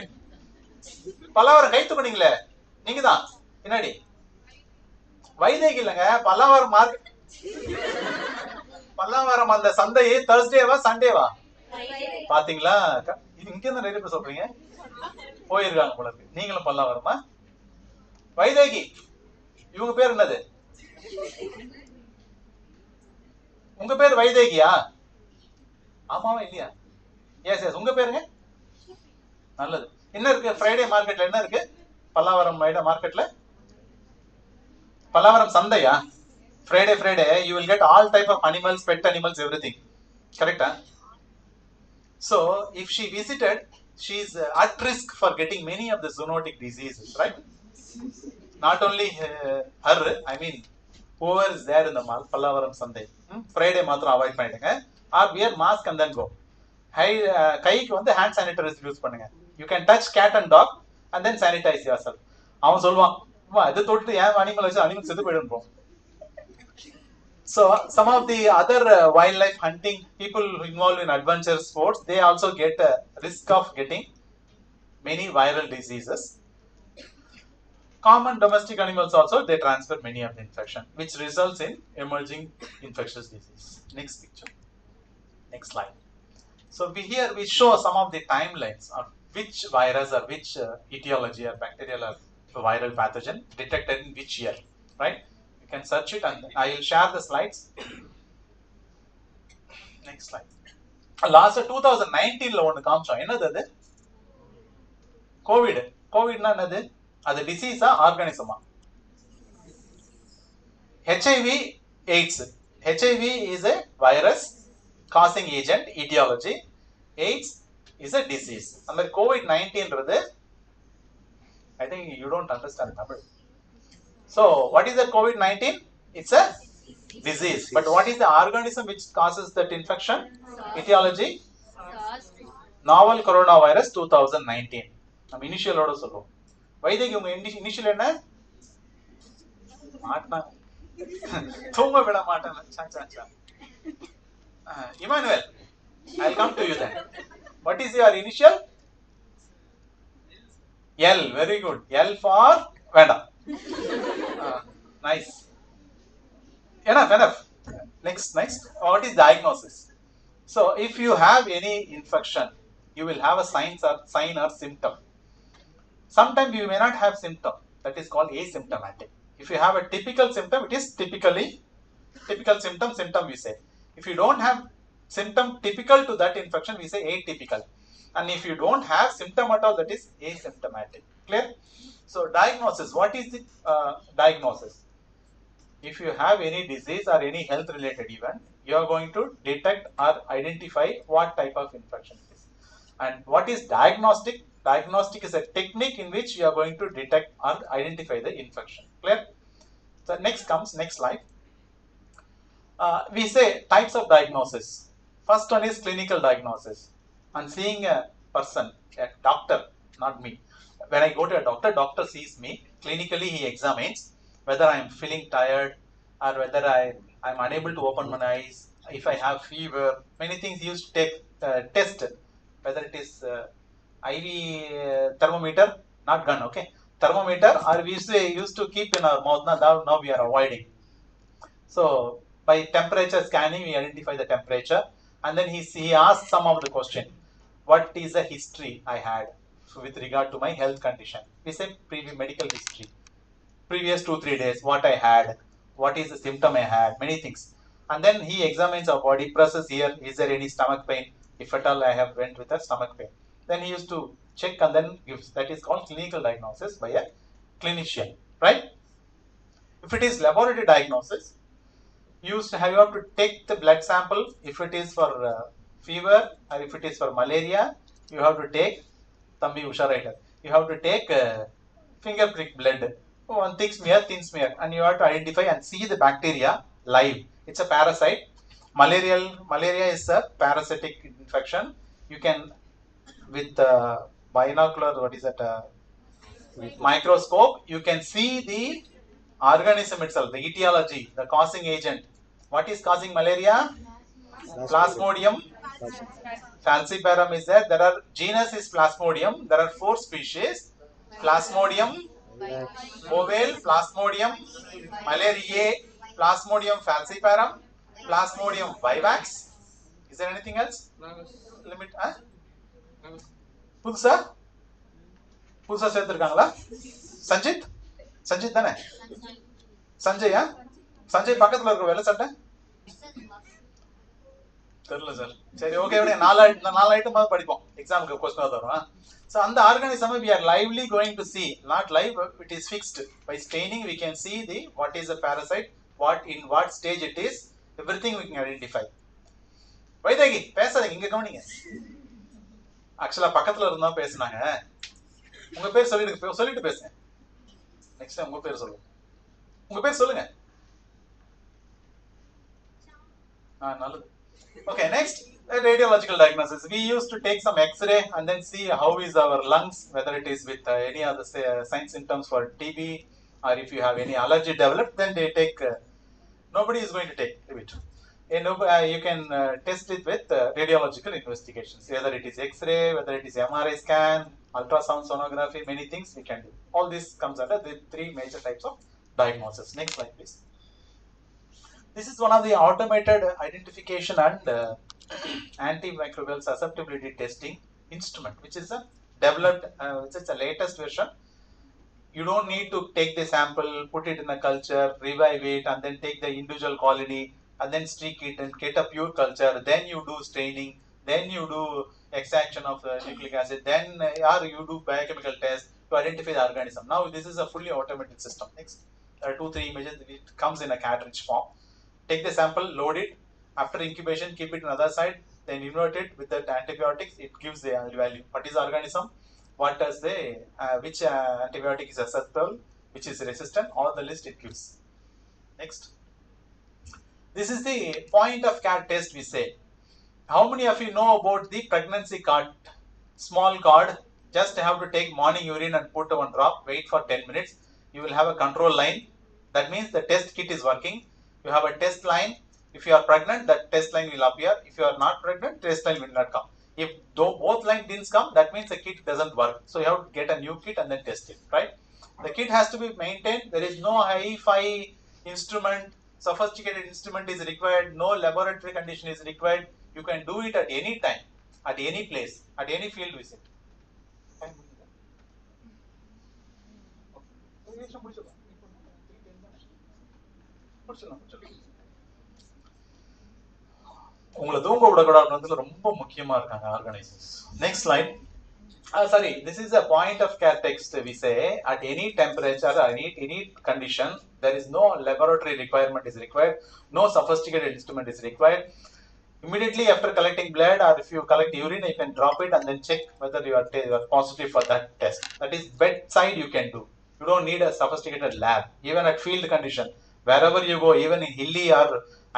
பல்லாவரம் கை தூக்குனீங்களே, நீங்க தான் பின்னாடி. வைதேகி இல்லங்க, Pallavaram market. Pallavaram அந்த சந்தை தர்ஸ்டேவா சண்டேவா? பாத்தீங்களா? இங்க இருந்து நிறைய பேர் சொல்றீங்க. போயிருக்காங்க போல இருக்கு. நீங்களும் பல்லாவரமா? வைதேகி இவங்க பேர் என்னது? உங்க பேர் வைதேகியா? ஆமாவா இல்லையா? Yes yes. உங்க பேருங்க? நல்லது. என்ன இருக்கு ஃப்ரைடே மார்க்கெட்ல? என்ன இருக்கு பல்லாவரம் மார்க்கெட்ல? Pallavaram சந்தையா? Friday, you will get all type of animals, pet animals, everything. Correct? Huh? So, if she visited, she is at risk for getting many of the zoonotic diseases, right? Not only her, I mean, whoever is there in the mall, Pallavaram Sunday. Friday மாத்திரம் avoid பண்ணிடுங்க. Or wear mask and then go. கைக்கு வந்து hand sanitizer use பண்ணுங்க. You can touch cat and dog and then sanitize yourself. அவன் சொல்வான், இது தொட்டு ஏன் அனிமல் வச்சு அனிமல் செத்து போயிடும். So some of the other wildlife hunting people involved in adventure sports, they also get a risk of getting many viral diseases. Common domestic animals also, they transfer many of the infection, which results in emerging infectious disease. Next picture. Next slide. So here we show some of the timelines of which virus or which etiology or bacterial or viral pathogen detected in which year, right? You can search it and I will share the slides. Next slide. Last 2019 ல ஒன்னு காமிச்சோம். என்னது அது? Covid. கோவிட்னா என்னது? அது டிசீஸா ஆர்கானிசமா? HIV AIDS. HIV is a virus causing agent, etiology. AIDS is a disease. அந்த COVID-19ன்றது, I think you don't understand Tamil. So what is the COVID-19? It's a disease. But what is the organism which causes that infection? Etiology? Novel coronavirus 2019. நம்ம இனிஷியலோட சொல்லுவோம். வைத்திக்கு உங்க initial என்ன? மாட்டா தூங்க விட மாட்டேன். Emmanuel, I'll come to you then. What is your initial? L. Very good. L for வேண்டாம். Nice. Enough. Next. What is diagnosis? So if you have any infection, you will have a sign or symptom. Sometimes you may not have symptom. That is called asymptomatic. If you have a typical symptom, it is typical symptom we say. If you don't have symptom typical to that infection, we say atypical. And if you don't have symptom at all, that is asymptomatic. Clear? So diagnosis. What is the diagnosis? If you have any disease or any health related event, you are going to detect or identify what type of infection it is. And what is diagnostic? Diagnostic is a technique in which you are going to detect or identify the infection. Clear? So next slide. We say types of diagnosis. First one is clinical diagnosis. I'm seeing a person, a doctor, not me. When I go to a doctor sees me. Clinically, he examines whether I am feeling tired or whether I am unable to open my eyes. If I have fever, many things he used to take test. Whether it is IV thermometer, not gun, okay? Thermometer, or we used to keep in our mouth. Now we are avoiding. So by temperature scanning, we identify the temperature, and then he asks some of the question. What is the history I had with regard to my health condition? We say previous medical history, previous 2-3 days, what I had, what is the symptom I had, many things. And then he examines our body, presses here, is there any stomach pain? If at all I have went with a stomach pain, then he used to check and then gives. That is called clinical diagnosis by a clinician, right? If it is laboratory diagnosis, you have to take the blood sample. If it is for fever or if it is for malaria, you have to take Thambi Usha writer. You have to take finger prick blood, one thick smear, thin smear, and you have to identify and see the bacteria live. It's a parasite. Malaria is a parasitic infection. You can with binocular, what is that? Microscope, you can see the organism itself, the etiology, the causing agent. What is causing malaria? Plasmodium falciparum is there. There are genus is Plasmodium. There are 4 species: Plasmodium ovale, Plasmodium malariae, Plasmodium falciparum, Plasmodium vivax. Is there anything else? Limit? புதுசா சேர்த்திருக்காங்களா? சஞ்சித் தானே? சஞ்சய் பக்கத்துல இருக்கிற வெள்ள சட்டை தெரியல sir. சரி, okay, விடுங்க. நாலு ஐட்டம் படிப்போம், எக்ஸாமுக்கு கொஸ்டின் வரும். So அந்த organism we are lively going to see, not live, it is fixed. By staining we can see the what is a parasite, what in what stage it is, everything we can identify. வைதாகி பேசாதீங்க, இங்க கவனிங்க. ஆக்சுவலா பக்கத்துல இருந்தா பேசுனாங்க. உங்க பேர் சொல்லிட்டு பேசுங்க. நெக்ஸ்ட் டைம் உங்க பேர் சொல்லுங்க. உங்க பேர் சொல்லுங்க. நல்லது. Okay, next, radiological diagnosis. We used to take some X-ray and then see how is our lungs, whether it is with any other sign symptoms for TB, or if you have any allergy developed, then they take. Nobody is going to take it. You can test it with radiological investigations, whether it is X-ray, whether it is MRI scan, ultrasound sonography, many things we can do. All this comes under the three major types of diagnosis. Next slide, please. This is one of the automated identification and antimicrobial susceptibility testing instrument, which is a developed, which is the latest version. You don't need to take the sample, put it in a culture, revive it, and then take the individual colony, and then streak it and get a pure culture. Then you do staining, then you do extraction of nucleic acid, then or you do biochemical test to identify the organism. Now this is a fully automated system. Next, 2-3 images. It comes in a cartridge form. Take the sample, load it. After incubation, keep it on the other side. Then invert it with the antibiotics. It gives the value. What is the organism? What does the which antibiotic is acceptable, which is resistant? All the list it gives. Next. This is the point of care test we say. How many of you know about the pregnancy card? Small card. Just have to take morning urine and put one drop. Wait for 10 minutes. You will have a control line. That means the test kit is working. You have a test line. If you are pregnant, that test line will appear. If you are not pregnant, test line will not come. If both lines didn't come, that means the kit doesn't work. So you have to get a new kit and then test it, right? The kit has to be maintained. There is no hi-fi instrument, sophisticated instrument is required. No laboratory condition is required. You can do it at any time, at any place, at any field visit. உங்களை தூங்க விடக்கூடாதுன்றதுல ரொம்ப முக்கியமா இருக்காங்க organisers. Next slide. Sorry, this is a point of care text. We say at any temperature, any condition, there is no laboratory requirement is required, no sophisticated instrument is required. Immediately after collecting blood, or if you collect urine, you can drop it and then check whether you are positive for that test. That is bedside you can do. You don't need a sophisticated lab. Even at field condition, wherever you go, even in hilly or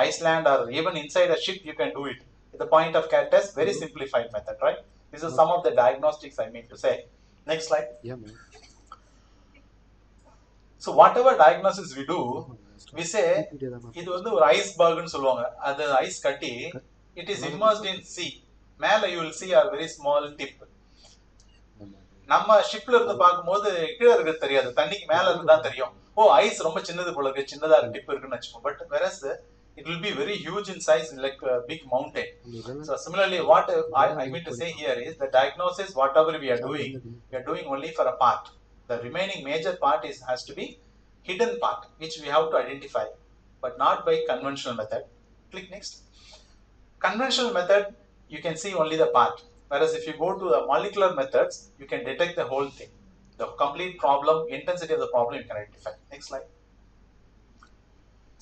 Iceland or even inside a ship, you can do it. The point of care test, very simplified method, right? These are some of the diagnostics I mean to say. Next slide. Yeah, man. So whatever diagnosis we do, we say இது வந்து ஒரு ஐஸ்பர்க்னு சொல்லுவாங்க. அது ice கட்டி, it is immersed in sea. மேல you will see a very small tip. நம்ம ஷிப்ல இருந்து பார்க்கும்போது கீழே இருக்கிறது தெரியாது, தண்ணிக்கு மேல இருந்து தான் தெரியும். ஓ, ஐஸ் ரொம்ப சின்னது போல இருக்கு, சின்னதா டிப் இருக்குன்னு வச்சுக்கோங்க. But whereas it will be very huge in size, like a big mountain. So similarly, what I mean to say here is the diagnosis, whatever we are doing only for a part. The remaining major part has to be hidden part, which we have to identify, but not by conventional method. Click next. Conventional method, you can see only the part. Whereas if you go to the molecular methods, you can detect the whole thing. The complete problem, intensity of the problem you can identify. Next slide.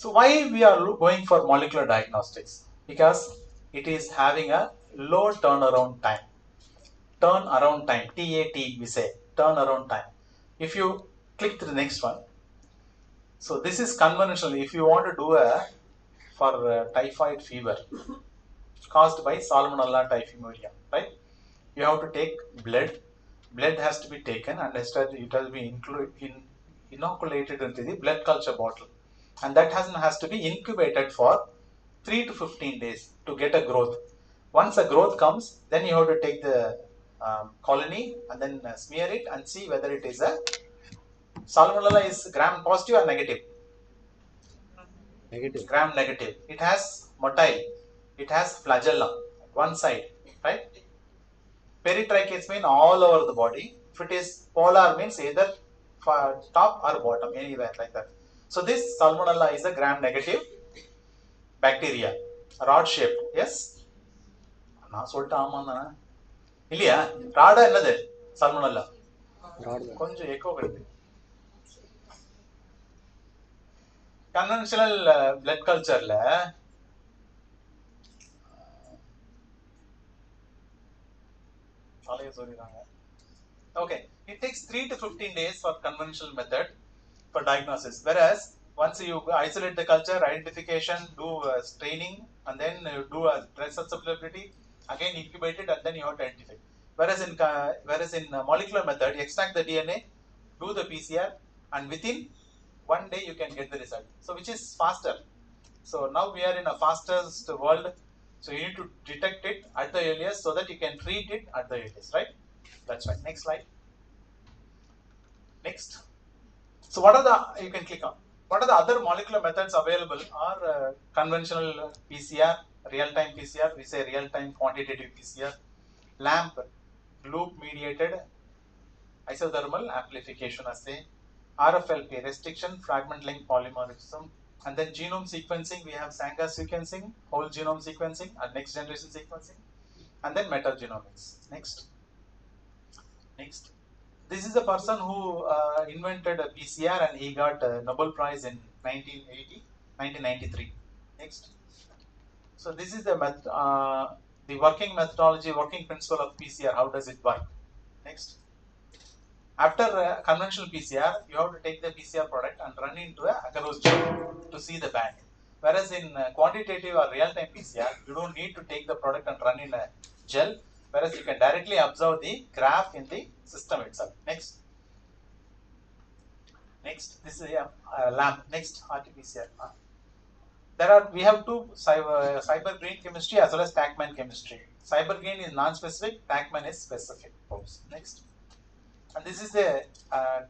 So why we are going for molecular diagnostics? Because it is having a low turnaround time. Turnaround time, TAT we say, turnaround time. If you click to the next one. So this is conventional. If you want to do for typhoid fever caused by Salmonella typhimurium, right? You have to take blood. Blood has to be taken and it has to be inoculated into the blood culture bottle. And that has to be incubated for 3 to 15 days to get a growth. Once a growth comes, then you have to take the colony and then smear it and see whether it is a Salmonella is gram positive or negative. Negative. Gram negative. It has motile. It has flagellum one side, right? Peritrichates mean all over the body. If it is polar, means either top or bottom, anywhere like that. So this Salmonella is a gram negative bacteria, rod shaped. Yes. நான் சொல்லிட்டு ஆமா தானே இல்லையா? ராடா என்னது? Salmonella. கொஞ்சம் echo கிடைக்குது. Conventional blood கல்ச்சர்ல okay, it takes 3 to 15 days for conventional method for diagnosis, whereas once you isolate the culture, identification, do staining, and then do a stress susceptibility, again incubate it, and then you have to identify. Whereas in molecular method, you extract the DNA, do the PCR, and within 1 day you can get the result. So which is faster. So now we are in a fastest world. So you need to detect it at the earliest so that you can treat it at the earliest, right? That's right. Next slide. Next. So what are the, you can click on, what are the other molecular methods available are conventional PCR, real-time PCR, we say real-time quantitative PCR, LAMP, loop mediated isothermal amplification assay, RFLP, restriction fragment length polymorphism, and then genome sequencing, we have Sanger sequencing, whole genome sequencing, and next generation sequencing, and then metagenomics. Next. This is a person who invented a PCR and he got a Nobel Prize in 1993. Next. So this is the working methodology, working principle of PCR. How does it work? Next. After conventional PCR, you have to take the PCR product and run into a agarose gel to see the band. Whereas in quantitative or real-time PCR, you don't need to take the product and run in a gel. Whereas you can directly observe the graph in the system itself. Next. This is a LAMP. Next, RT-PCR. We have two cyber green chemistry as well as TACMAN chemistry. Cyber green is non-specific, TACMAN is specific. Oops. Next. And this is the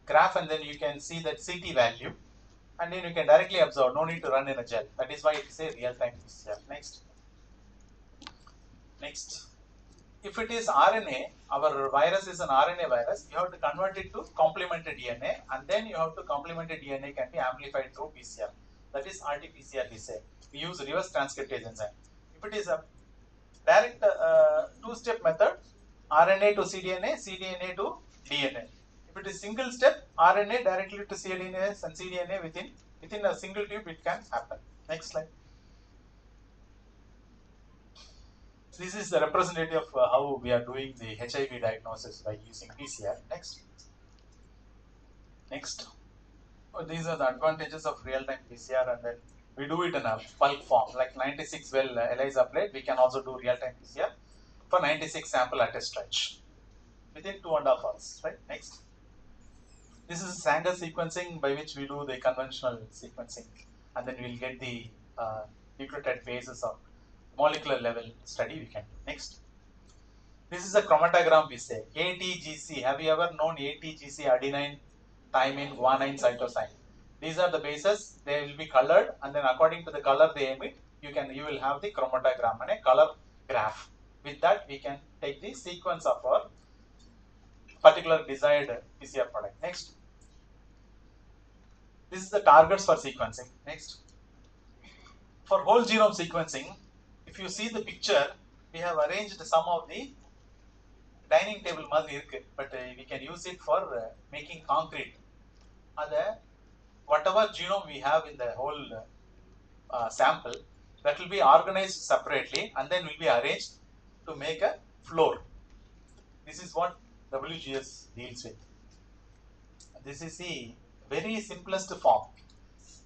graph, and then you can see that CT value, and then you can directly observe, no need to run in a gel. That is why it is a real-time PCR. Next. If it is RNA, our virus is an RNA virus, you have to convert it to complemented DNA, and then you have to complemented DNA can be amplified through PCR. That is RT-PCR we say. We use reverse transcriptase enzyme. If it is a direct two-step method, RNA to cDNA, cDNA to DNA. If it is single step, RNA directly to cDNA and cDNA within a single tube, it can happen. Next slide. This is the representative of how we are doing the HIV diagnosis by using PCR. Next. These are the advantages of real-time PCR, and then we do it in a bulk form, like 96 well ELISA plate. We can also do real-time PCR for 96 sample at a stretch within 2.5 hours. Right. Next. This is Sanger sequencing, by which we do the conventional sequencing, and then we'll get the nucleotide bases of molecular level study we can do. Next. This is a chromatogram we say. ATGC. Have you ever known ATGC? Adenine, thymine, guanine, cytosine. These are the bases. They will be colored, and then according to the color they emit, you will have the chromatogram and a color graph. With that, we can take the sequence of our particular desired PCR product. Next. This is the targets for sequencing. Next. For whole genome sequencing, if you see the picture, we have arranged some of the dining table மாதிரி இருக்கு, but we can use it for making concrete. Whatever genome we have in the whole sample, that will be organized separately and then will be arranged to make a floor. This is what WGS deals with. This is the very simplest form.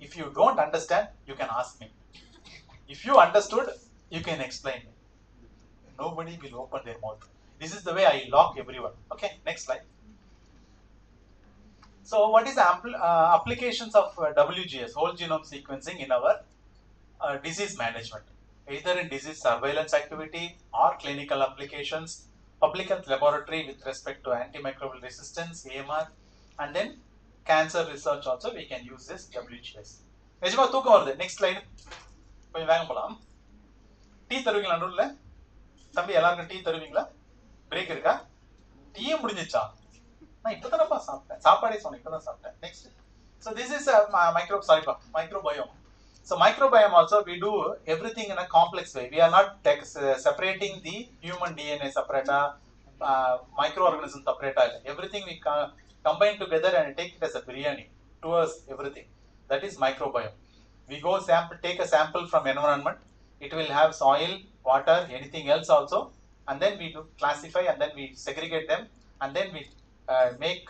If you don't understand, you can ask me. If you understood, you can explain me. Nobody will open their mouth. This is the way I lock everyone. Okay, next slide. So what is the applications of WGS, whole genome sequencing, in our disease management? Either in disease surveillance activity or clinical applications, public health laboratory with respect to antimicrobial resistance, AMR, and then cancer research also we can use this WGS. நிஜமா தூக்கம் வருது. Next slide. கொஞ்சம் வேகம் போலாம். Tea தருவீங்களா நடுவில்? தம்பி எல்லாருக்கும் டீ தருவீங்களா? பிரேக் இருக்கா? டீயே முடிஞ்சிச்சா? நான் இப்பதானப்பா சாப்பிட்டேன். சாப்பாடே சொன்னேன், இப்பதான் சாப்பிட்டேன். Next. So this is a microbiome. So microbiome also we do everything in a complex way. We are not separating the human DNA separata, microorganism separata. Everything we combine together and take it as a biryani to us, everything. That is microbiome. We go take a sample from environment. It will have soil, water, anything else also, and then we do classify and then we segregate them, and then we make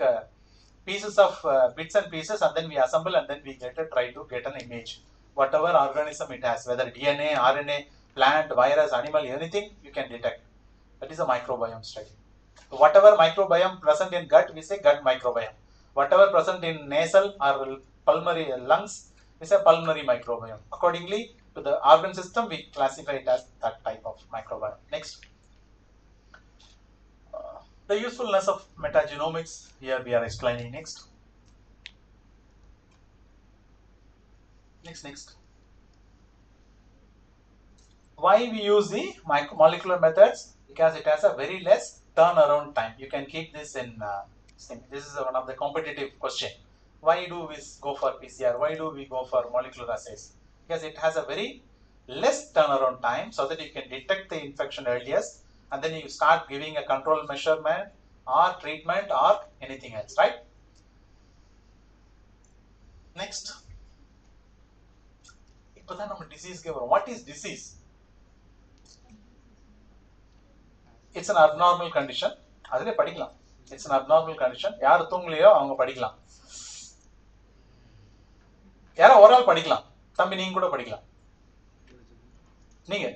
pieces of bits and pieces, and then we assemble and then we try to get an image. Whatever organism it has, whether DNA, RNA, plant, virus, animal, anything you can detect. That is a microbiome study. So whatever microbiome present in gut, we say gut microbiome. Whatever present in nasal or pulmonary lungs, we say pulmonary microbiome. Accordingly to the organ system, we classify it as that type of microbiome. Next. The usefulness of metagenomics, here we are explaining next. Next. Why we use the molecular methods? Because it has a very less turnaround time. You can keep this in this is one of the competitive question. Why do we go for PCR? Why do we go for molecular assays? Because it has a very less turnaround time, so that you can detect the infection earliest, and then you start giving a control measurement or treatment or anything else, right? Next. Disease. What is disease? It's an abnormal condition. அதிலே படிக்கலாம். It's an abnormal condition. யார் தூங்கலையோ அவங்க படிக்கலாம். யாரோ ஒரு ஆள் படிக்கலாம். தம்பி நீங்க கூட படிக்கலாம். நீங்க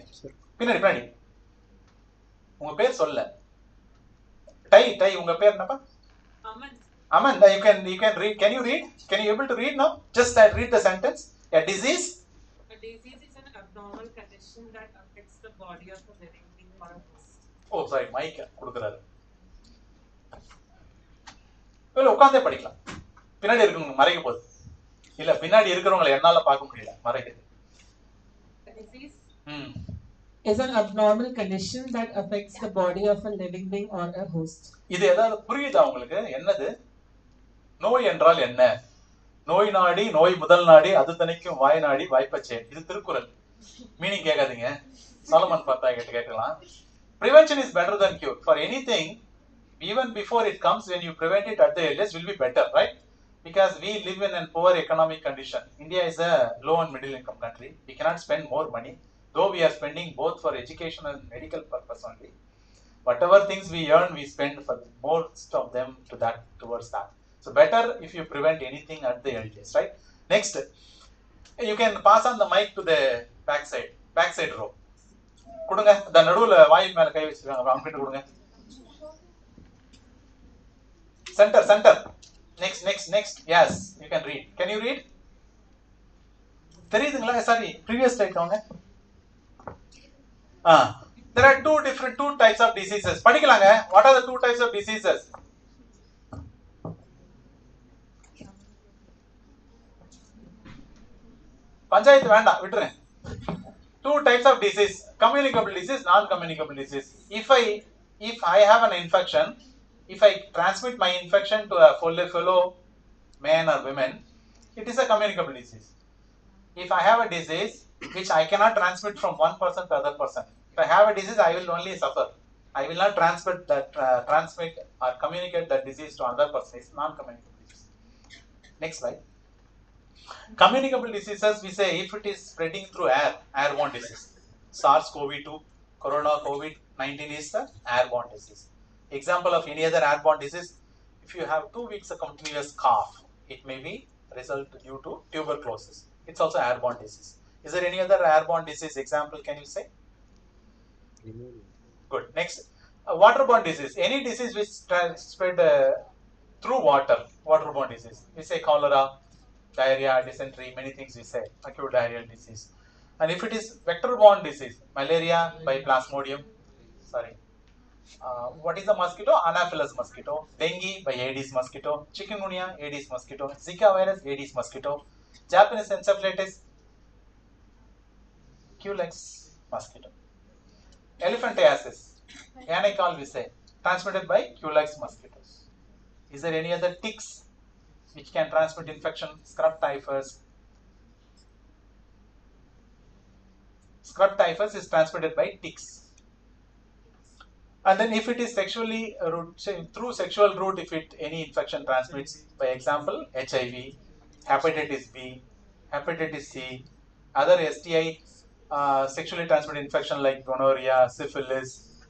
பின்னாடி உங்க பேர் சொல்ல. டை உங்க பேர் என்னப்பா? Aman, you can read. Can you read? Can you able to read now? Just read the sentence. A disease. A disease is an abnormal condition that affects the body of a living being or a host. Oh, sorry, mic கொடுக்கறாரு. இல்ல உட்கார்ந்தே படிக்கலாம். பின்னாடி இருக்கவங்க மறைக்க போகுது. இல்ல பின்னாடி இருக்கிறவங்களை என்னால பார்க்க முடியல, மறைக்குது. A disease is an abnormal condition that affects the body of a living being or a host. இது ஏதாவது புரியுதா உங்களுக்கு? என்னது? நோய் என்றால் என்ன? நோய் நாடி, நோய் முதல் நாடி, அது தணிக்கும் வாய் நாடி வாய்ப்பச்சே. இது திருக்குறள். மீனிங் கேட்காதீங்க. சாலமன் பார்த்தா கேட்கலாம். Prevention is better than cure. For anything, even before it comes, when you prevent it at the earliest, will be better, right? Because we live in a poor economic condition. India is a low and middle income country. We cannot spend more money, though we are spending both for education and medical purpose only. Whatever things we earn, we spend for most of them towards that. So better if you prevent anything at the earliest, right? Next, you can pass on the mic to the backside row. கொடுங்க. அந்த நடுவுல வாயில் மேல கை வச்சிருக்காங்க, அவங்க கொடுங்க. Center. Next. Yes, you can read. Can you read? தெரியுதுங்களா? Sorry, previous slide வாங்க. There are two types of diseases. படிக்கலாங்க. What are the two types of diseases? Panchayat வேண்டாம், விட்டுறேன். Two types of disease: communicable disease, non-communicable disease. If I have an infection, if I transmit my infection to a fellow man or women, it is a communicable disease. If I have a disease which I cannot transmit from one person to other person, if I have a disease, I will only suffer. I will not transmit or communicate that disease to another person. It's non-communicable disease. Next slide. Communicable diseases, we say if it is spreading through airborne disease. SARS-CoV-2, Corona, COVID-19 is the airborne disease. Example of any other airborne disease: if you have 2 weeks of continuous cough, it may be result due to tuberculosis. It's also airborne disease. Is there any other airborne disease example? Can you say? Good. Next, waterborne disease. Any disease which spread through waterborne disease. We say cholera, diarrhea, dysentery, many things we say, acute diarrheal disease. And if it is vector-borne disease, malaria by plasmodium, what is the mosquito? Anopheles mosquito. Dengue by Aedes mosquito. Chikungunya, Aedes mosquito. Zika virus, Aedes mosquito. Japanese encephalitis, Culex mosquito. Elephantiasis, Yannicol we say, transmitted by Culex mosquitoes. Is there any other ticks which can transmit infection? Scrub typhus. Scrub typhus is transmitted by ticks. And then if it is sexually through sexual route, if any infection transmits, by example, HIV, hepatitis B, hepatitis C, other STI sexually transmitted infection like gonorrhea, syphilis.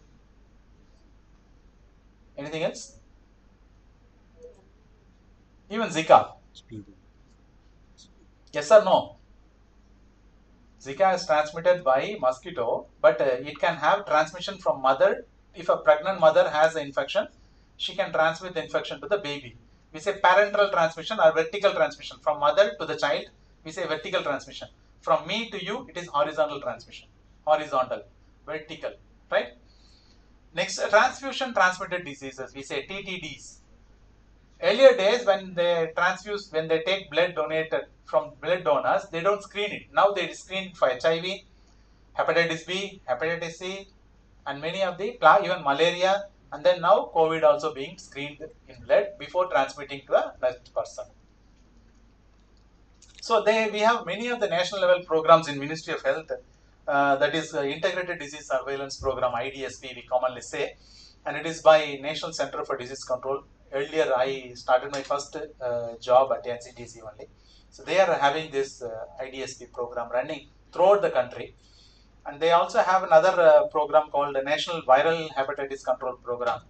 Anything else? Even Zika. Yes or no? Zika is transmitted by mosquito, but it can have transmission from mother. If a pregnant mother has the infection, she can transmit the infection to the baby. We say parenteral transmission or vertical transmission. From mother to the child, we say vertical transmission. From me to you, it is horizontal transmission. Horizontal, vertical, right? Next, transfusion transmitted diseases, we say TTDs. Earlier days, when they transfuse, when they take blood donated from blood donors, they don't screen it. Now they screen for HIV, hepatitis B, hepatitis C, and many of the even malaria, and then now COVID also being screened in blood before transmitting to a next person. So we have many of the national level programs in Ministry of Health, that is Integrated Disease Surveillance Program, IDSP we commonly say, and it is by National Center for Disease Control. Earlier I started my first job at NCDC only. So they are having this IDSP program running throughout the country. And they also have another program called the National Viral Hepatitis Control Program.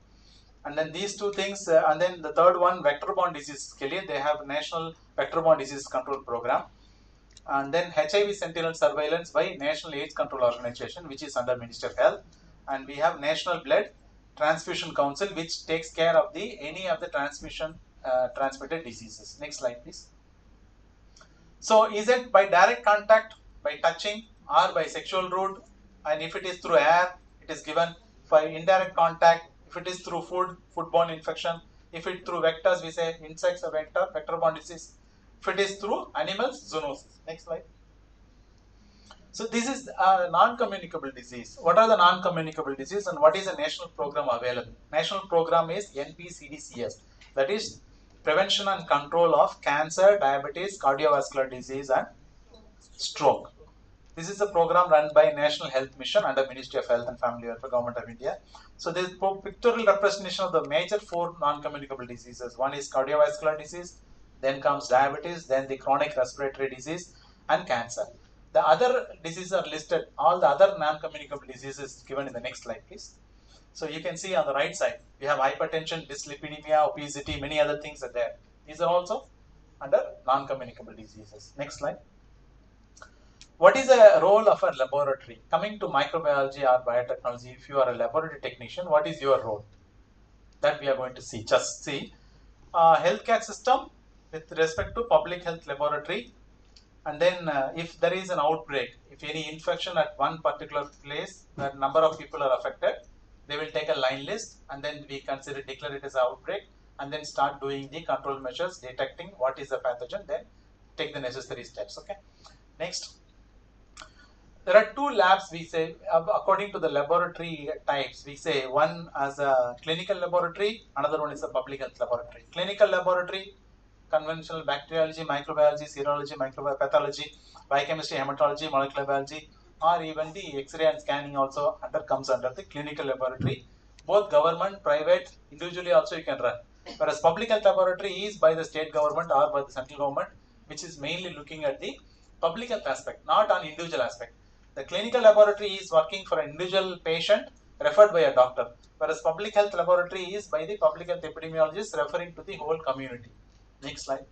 And then these two things, and then the third one, vector-borne disease. They have National Vector-borne Disease Control Program. And then HIV sentinel surveillance by National AIDS Control Organization, which is under Ministry of Health. And we have National Blood Transfusion Council, which takes care of any of the transmission transmitted diseases. Next slide, please. So is it by direct contact, by touching, or by sexual route? And if it is through air, it is given. By indirect contact, if it is through food, foodborne infection. If it through vectors, we say insects or vector-borne disease. If it is through animals, zoonosis. Next slide. So this is a non-communicable disease. What are the non-communicable disease and what is the national program available? National program is NPCDCS. That is prevention and control of cancer, diabetes, cardiovascular disease and stroke. This is a program run by National Health Mission under Ministry of Health and Family Welfare, Government of India. So there is pictorial representation of the major 4 non-communicable diseases. One is cardiovascular disease, then comes diabetes, then the chronic respiratory disease and cancer. The other diseases are listed, all the other non-communicable diseases given in the next slide, please. So you can see on the right side, we have hypertension, dyslipidemia, obesity, many other things are there. These are also under non-communicable diseases. Next slide. What is the role of a laboratory? Coming to microbiology or biotechnology, if you are a laboratory technician, what is your role? That we are going to see. Just see. Healthcare system with respect to public health laboratory. And then if there is an outbreak, if any infection at one particular place, that number of people are affected, they will take a line list and then we declare it as an outbreak and then start doing the control measures, detecting what is the pathogen, then take the necessary steps. Okay. Next. There are 2 labs we say, according to the laboratory types, we say one as a clinical laboratory, another one is a public health laboratory. Clinical laboratory, conventional bacteriology, microbiology, serology, micropathology, biochemistry, hematology, molecular biology, or even the X-ray and scanning also comes under the clinical laboratory. Both government, private, individually also you can run. Whereas public health laboratory is by the state government or by the central government, which is mainly looking at the public health aspect, not on individual aspect. The clinical laboratory is working for an individual patient referred by a doctor, whereas public health laboratory is by the public health epidemiologist referring to the whole community. Next slide.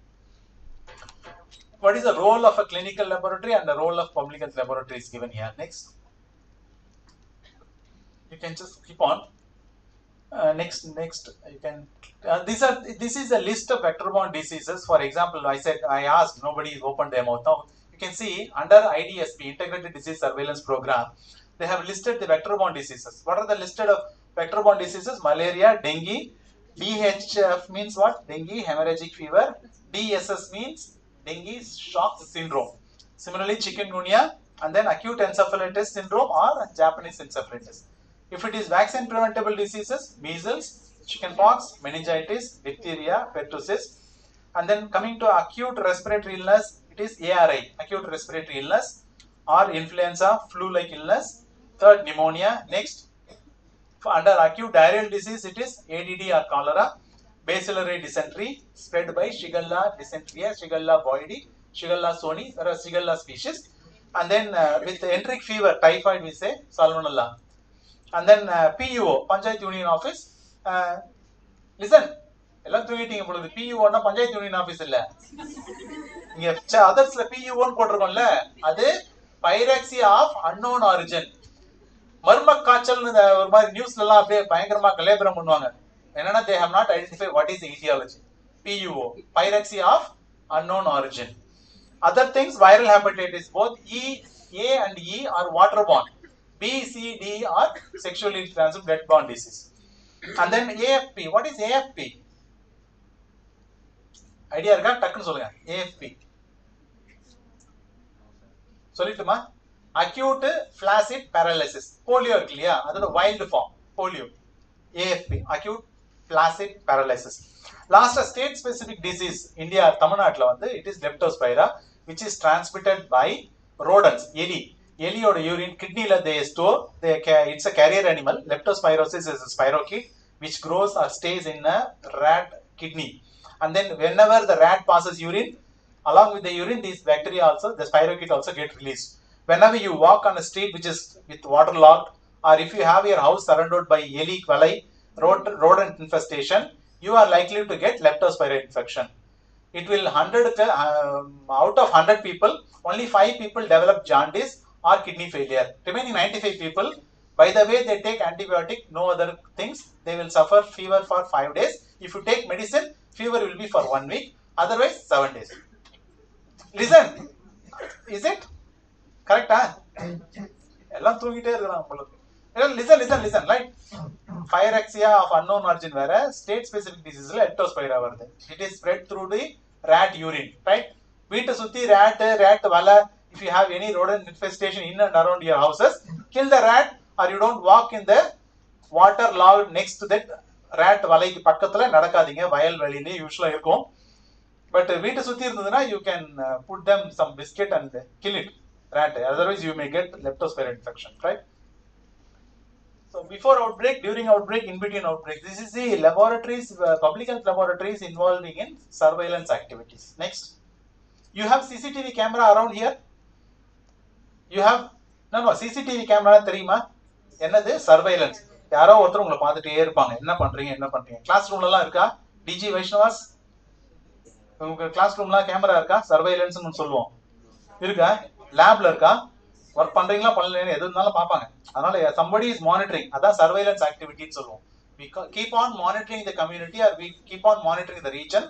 What is the role of a clinical laboratory and the role of public health laboratory is given here. Next. You can just keep on. Next, you can. This is a list of vector-borne diseases. For example, I asked, nobody opened their mouth. Now you can see under IDSP, Integrated Disease Surveillance Program, they have listed the vector-borne diseases. What are the listed of vector-borne diseases? Malaria, dengue. DHF means what? Dengue, hemorrhagic fever. DSS means dengue shock syndrome. Similarly, chikungunya and then acute encephalitis syndrome or Japanese encephalitis. If it is vaccine preventable diseases, measles, chickenpox, meningitis, diphtheria, pertussis. And then coming to acute respiratory illness, it is ARI, acute respiratory illness. or influenza, flu-like illness. Third, pneumonia. Next, under acute diarrheal disease, it is ADD or cholera. Bacillary dysentery spread by Shigella dysentery, Shigella boydi, Shigella soni, there are Shigella species. And then with enteric fever, typhoid, we say Salmonella. And then PUO, Panchayat Union Office. Listen, எல்லாம் தூங்கிட்டீங்க பொழுது PUO panchayat union office இல்ல, இங்க அதர்ஸ்ல PUO போட்டிருக்கோம்ல, அது பைரக்சியா of unknown origin. மர்ம காய்ச்சல் ஒரு மாதிரி நியூஸ்ல எல்லாம் அப்படியே பயங்கரமா கலேபரம் பண்ணுவாங்க. என்னன்னா they have not identified what is the etiology. PUO, pyrexia of unknown origin. Other things, viral hepatitis, both A and E are waterborne. B, C, D are sexually transmitted blood-borne disease. And then AFP, what is AFP? Idea இருக்கா? டக்குன்னு சொல்லுங்க. AFP சொல்லிட்டுமா? acute flaccid paralysis. Polio இருக்கு இல்லையா, அதோட wild form polio. AFP, acute flaccid paralysis. Last, a state specific disease, India, தமிழ்நாட்டில் வந்து it is leptospira, which is transmitted by rodents. எலியோட urine, kidneyல they store, it's a carrier animal. Leptospirosis is a spirochete which grows or stays in a rat kidney. And then whenever the rat passes urine, along with the urine, these bacteria also, the spirochete also get released. Whenever you walk on a street which is with waterlogged, or if you have your house surrounded by Eli Kvalai, rodent infestation, you are likely to get leptospira infection. It will out of 100 people, only 5 people develop jaundice or kidney failure. Remaining 95 people, by the way they take antibiotic, no other things, they will suffer fever for 5 days. If you take medicine, fever will be for 1 week, otherwise 7 days. Listen, is it correct? எல்லாம் தூங்கிட்டே இருக்காங்க உங்களுக்கு. Listen, right? Pyrexia of unknown origin வேற, state specific diseaseல leptospira வருது. It is spread through the rat urine, right? வீட்டை சுத்தி rat வலை, if you have any rodent infestation in and around your houses, kill the rat, or you don't walk in the water logged next to that rat வலைக்கு பக்கத்துல நடக்காதீங்க, வயல் வெளியிலே யூஸ்வலா இருக்கும். But வீட்டை சுத்தி இருந்ததுன்னா you can put them some biscuit and kill it, rat, otherwise you may get leptospira infection, right? So before outbreak, during outbreak, in between outbreak, this is the laboratories, public health laboratories involving in surveillance activities. Next, you have CCTV camera around here. You have no CCTV camera தெரியுமா? என்னது? Surveillance. யாரோ ஒருத்தர் உங்களை பார்த்துட்டே இருப்பாங்க, என்ன பண்றீங்க. Class ரூம்ல எல்லாம் இருக்கா? டிஜி வைஷ்ணவாஸ், உங்க கிளாஸ் ரூம்ல கேமரா இருக்கா? சர்வைலன்ஸ்னு சொல்லுவோம். இருக்கா? லேப்ல இருக்கா? ஒர்க் பண்றீங்களா பண்ணல எது இருந்தாலும் பார்ப்பாங்க. அதனால somebody is monitoring, அதான் சர்வைலன்ஸ் ஆக்டிவிட்டின்னு சொல்லுவோம். We keep on monitoring the community, or we keep on monitoring the region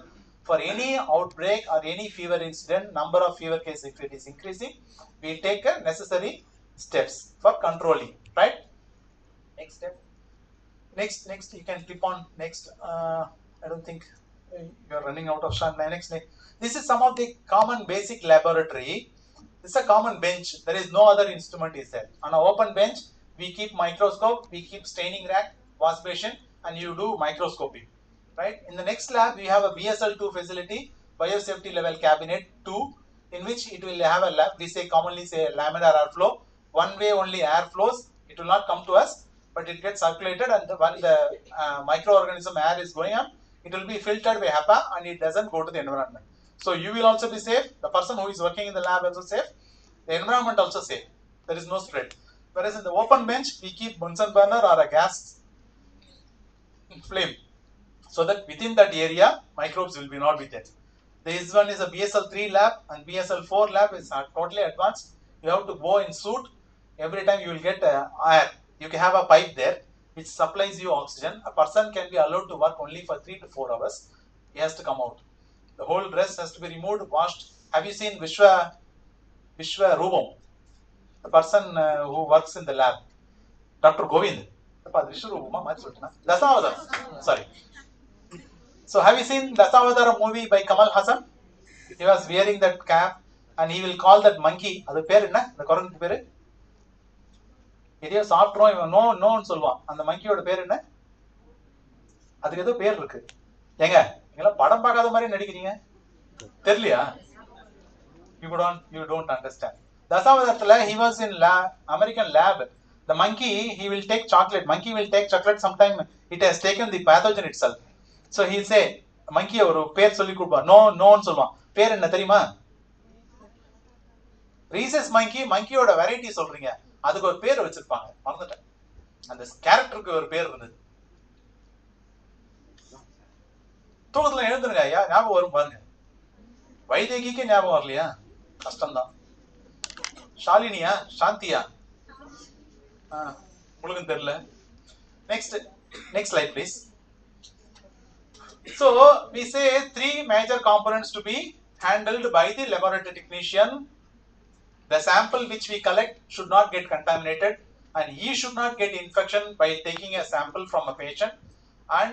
for any outbreak or any fever incident. Number of fever cases, if it is increasing, we take necessary steps for controlling, right? Next step. Next you can click on next. I don't think you are running out of time. Next. This is some of the common basic laboratory. This is a common bench. There is no other instrument is there. On an open bench, we keep microscope, we keep staining rack, wash basin, and you do microscopy, right? In the next lab, we have a BSL2 facility, biosafety level cabinet 2, in which it will have a lab. We commonly say laminar air flow. One way only air flows. It will not come to us, but it gets circulated, and when the microorganism air is going on, it will be filtered by HEPA, and it doesn't go to the environment. So you will also be safe. The person who is working in the lab also safe. The environment also safe. There is no spread. Whereas in the open bench, we keep Bunsen burner or a gas flame, so that within that area, microbes will be not be there. This one is a BSL3 lab, and BSL4 lab is totally advanced. You have to go in suit. Every time you will get air. You can have a pipe there which supplies you oxygen. A person can be allowed to work only for 3 to 4 hours. He has to come out. The whole dress has to be removed, washed. Have you seen Vishwa Rubam? The person who works in the lab, Dr. Govind. Dasavadar. Sorry. So have you seen Dasavadar movie by Kamal Hassan? He was wearing that cap, and he will call that monkey. அது பேர் என்ன? அந்த குரங்கு பேரு எதையோ சாப்பிட்றோம் இவன் நோன்னு சொல்லுவான். அந்த மங்கியோட பேர் என்ன? அதுக்கு ஏதோ பேர் இருக்கு. ஏங்க நீங்களாம் படம் பார்க்காத மாதிரி நடிக்கிறீங்க, தெரியலையா? You don't understand. Dasavadathila, he was in American lab. The monkey, he will take chocolate. Monkey will take chocolate. Sometime it has taken the pathogen itself. So he'll say, monkey ஒரு பேர் சொல்லி கொடுப்பான். நோன்னு சொல்லுவான். பேர் என்ன தெரியுமா? ரீசஸ் மங்கியோட வெரைட்டி சொல்றீங்க, அதுக்கு ஒரு பேர் வச்சிருப்பாங்க, மறந்துட்டேன். அந்த கேரக்டருக்கு ஒரு பேர் இருந்தது. தூக்கத்துல எழுந்துருங்க ஐயா, ஞாபகம் வரும் பாருங்க. வைதேகிக்கு ஞாபகம் வரலையா? கஷ்டம்தான். ஷாலினியா, சாந்தியா, உங்களுக்கு தெரியல. Next slide please. So we say 3 major components to be handled by the laboratory technician. The sample which we collect should not get contaminated, and he should not get infection by taking a sample from a patient. And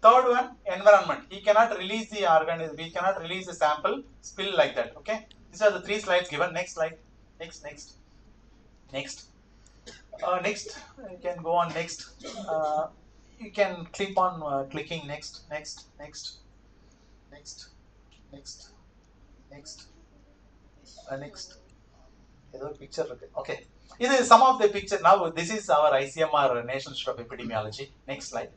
third one, environment. He cannot release the organism, we cannot release the sample spill like that. Okay, these are the 3 slides given. Next slide. Next. You can go on next. You can click on clicking next. Next. Picture. Okay, this is some of the picture. Now this is our ICMR National Institute of Epidemiology. Next slide.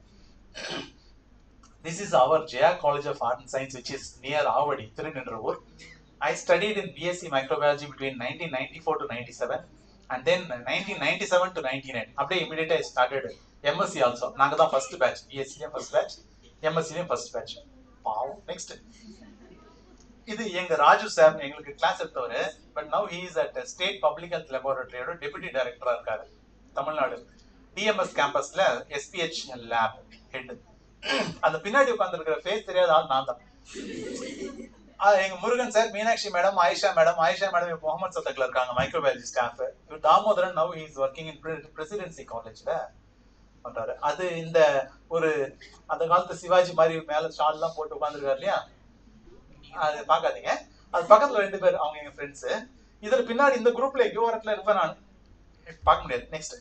This is our JA College of Art and Science, which is near Avadi, Tirunelveli. I studied in BSc Microbiology between 1994 to 97, and then 1997 to 99. After immediately I started MSc also. Naanga da first batch, BSc first batch, MSc first batch. Wow. Next. இது எங்க Raju sir எங்களுக்கு class எடுத்தவர். But now he is at state public health லேபரட்டரியோட deputy டைரக்டரா இருக்காரு Tamil Nadu DMS கேம்பஸ்ல SPH lab head. அந்த பின்னாடி உட்கார்ந்துருக்கிற ஃபேஸ் தெரியாத ஆள் நான் தான். எங்க Murugan sir, Meenakshi madam, Ayesha madam Mohammed சத்தக்ல இருக்காங்க மைக்ரோபயாலஜி ஸ்டாஃப். இவர் Damodaran, now he is working in presidency காலேஜ்ல பண்றாரு. அது இந்த ஒரு அந்த காலத்து சிவாஜி மாதிரி மேல ஷால் எல்லாம் போட்டு உட்கார்ந்துருக்காரு இல்லையா, அது பாக்காதீங்க. அது பக்கத்துல 2 பேர், அவங்க எங்க ஃப்ரெண்ட்ஸ். இதுல பின்னாடி இந்த குரூப்ல எங்கேயோ இடத்துல இருப்பேன் நான், பார்க்க முடியாது. நெக்ஸ்ட்.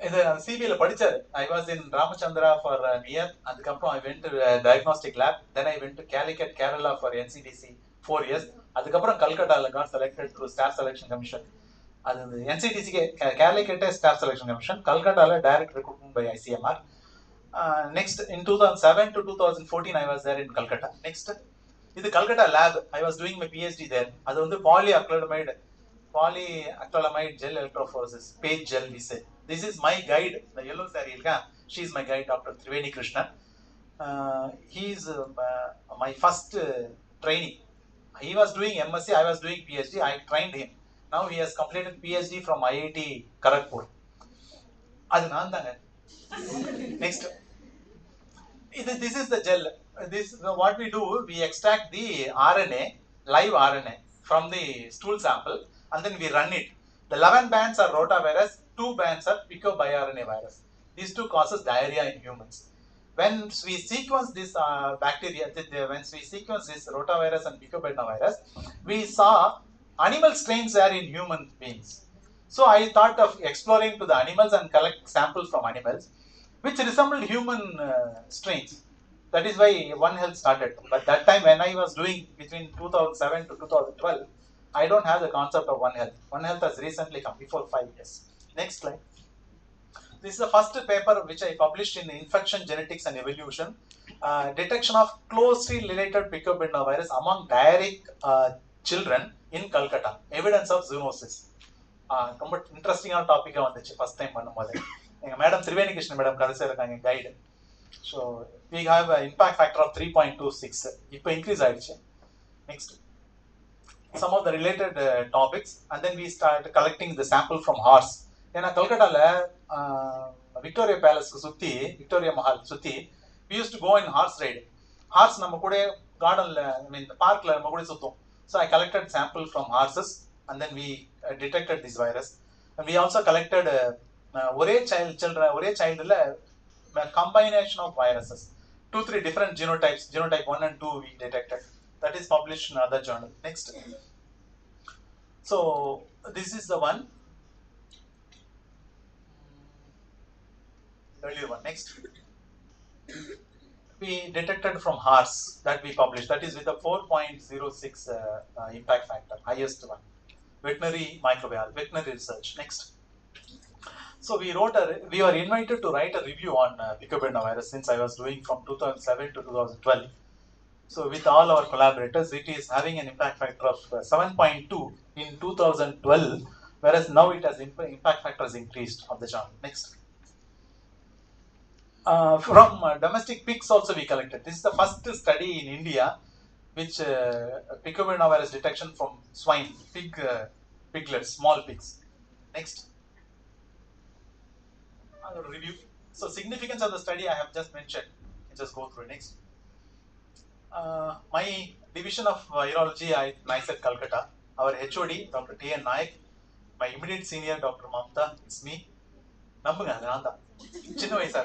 இது சிபில படிச்சாரு. I was in Ramachandra for year. அதுக்கப்புறம் I went to diagnostic lab. Then I went to Calicut Kerala for NCDC 4 years. அதுக்கப்புறம் கல்கட்டால got selected through staff selection commission. அது NCDCக்கு கேலிக்கட் ஸ்டாஃப் செலக்ஷன் கமிஷன், கல்கட்டால direct recruitment by ICMR. Next, in 2007 to 2014 I was there in Calcutta. Next, இது Calcutta lab. I was doing my PhD there. அது வந்து polyacrylamide gel electrophoresis, page gel we say. This is my guide, the yellow saree ilka, she is my guide, Dr. Triveni Krishnan. He is my first trainee. He was doing MSc, I was doing PhD. I trained him. Now he has completed PhD from IIT Kharagpur. அது நான் தாங்க. Next, this is the gel. This what we do, we extract the RNA, live RNA from the stool sample, and then we run it. The 11 bands are rotavirus, 2 bands are picoBioRNA virus. These 2 causes diarrhea in humans. When we sequence this bacteria, when we sequence this rotavirus and picoBiovirus, we saw animal strains are in human beings. So I thought of exploring to the animals and collect samples from animals which resembled human strains. That is why One Health started. But that time when I was doing between 2007 to 2012, I don't have the concept of One Health. One Health has recently come, before 5 years. Next slide. This is the first paper which I published in Infection Genetics and Evolution. Detection of closely related picovirus among diarrheic children in Calcutta. Evidence of zoonosis. ரொம்ப இன்ட்ரெஸ்டிங்கான டாபிக்காக வந்துச்சு first time பண்ணும்போது. எங்கள் madam Triveni Krishnan madam கடைசியாக இருக்காங்க guide. So we have impact factor of 3.26. இப்போ increase ஆயிடுச்சு. Next, some of the related topics and then we start collecting the sample from horse. ஏன்னா கல்கட்டாவில் விக்டோரியா பேலஸ்க்கு சுற்றி, விக்டோரியா மஹால் சுற்றி we use to go in horse ride. Horse நம்ம கூட கார்டனில், ஐ மீன் பார்க்கில் நம்ம கூட சுற்றும். So I collected sample from horses and then we detected this virus. And we also collected ஒரே childல combination of viruses, 2-3 different genotypes, genotype 1 and 2 we detected. That is published in other journal. Next. So this is the one, earlier one. Next. we detected from horse that we published. That is with a 4.06 impact factor, highest one. Veterinary microbiology, veterinary research. Next. So we were invited to write a review on picobarnvirus since I was doing from 2007 to 2012. So with all our collaborators, it is having an impact factor of 7.2 in 2012, whereas now it has impact factor has increased on the journal. Next. From domestic pigs also we collected. This is the first study in India which picobarnvirus detection from swine, piglets, small pigs. Next. Review. So significance of the study I have just mentioned. Just go through next. My division of virology at NICET Calcutta, our HOD, Dr. T.N. Naik, my immediate senior, Dr. Mamta, it's me. நம்புங்க அது நான் தான் சின்ன வயசா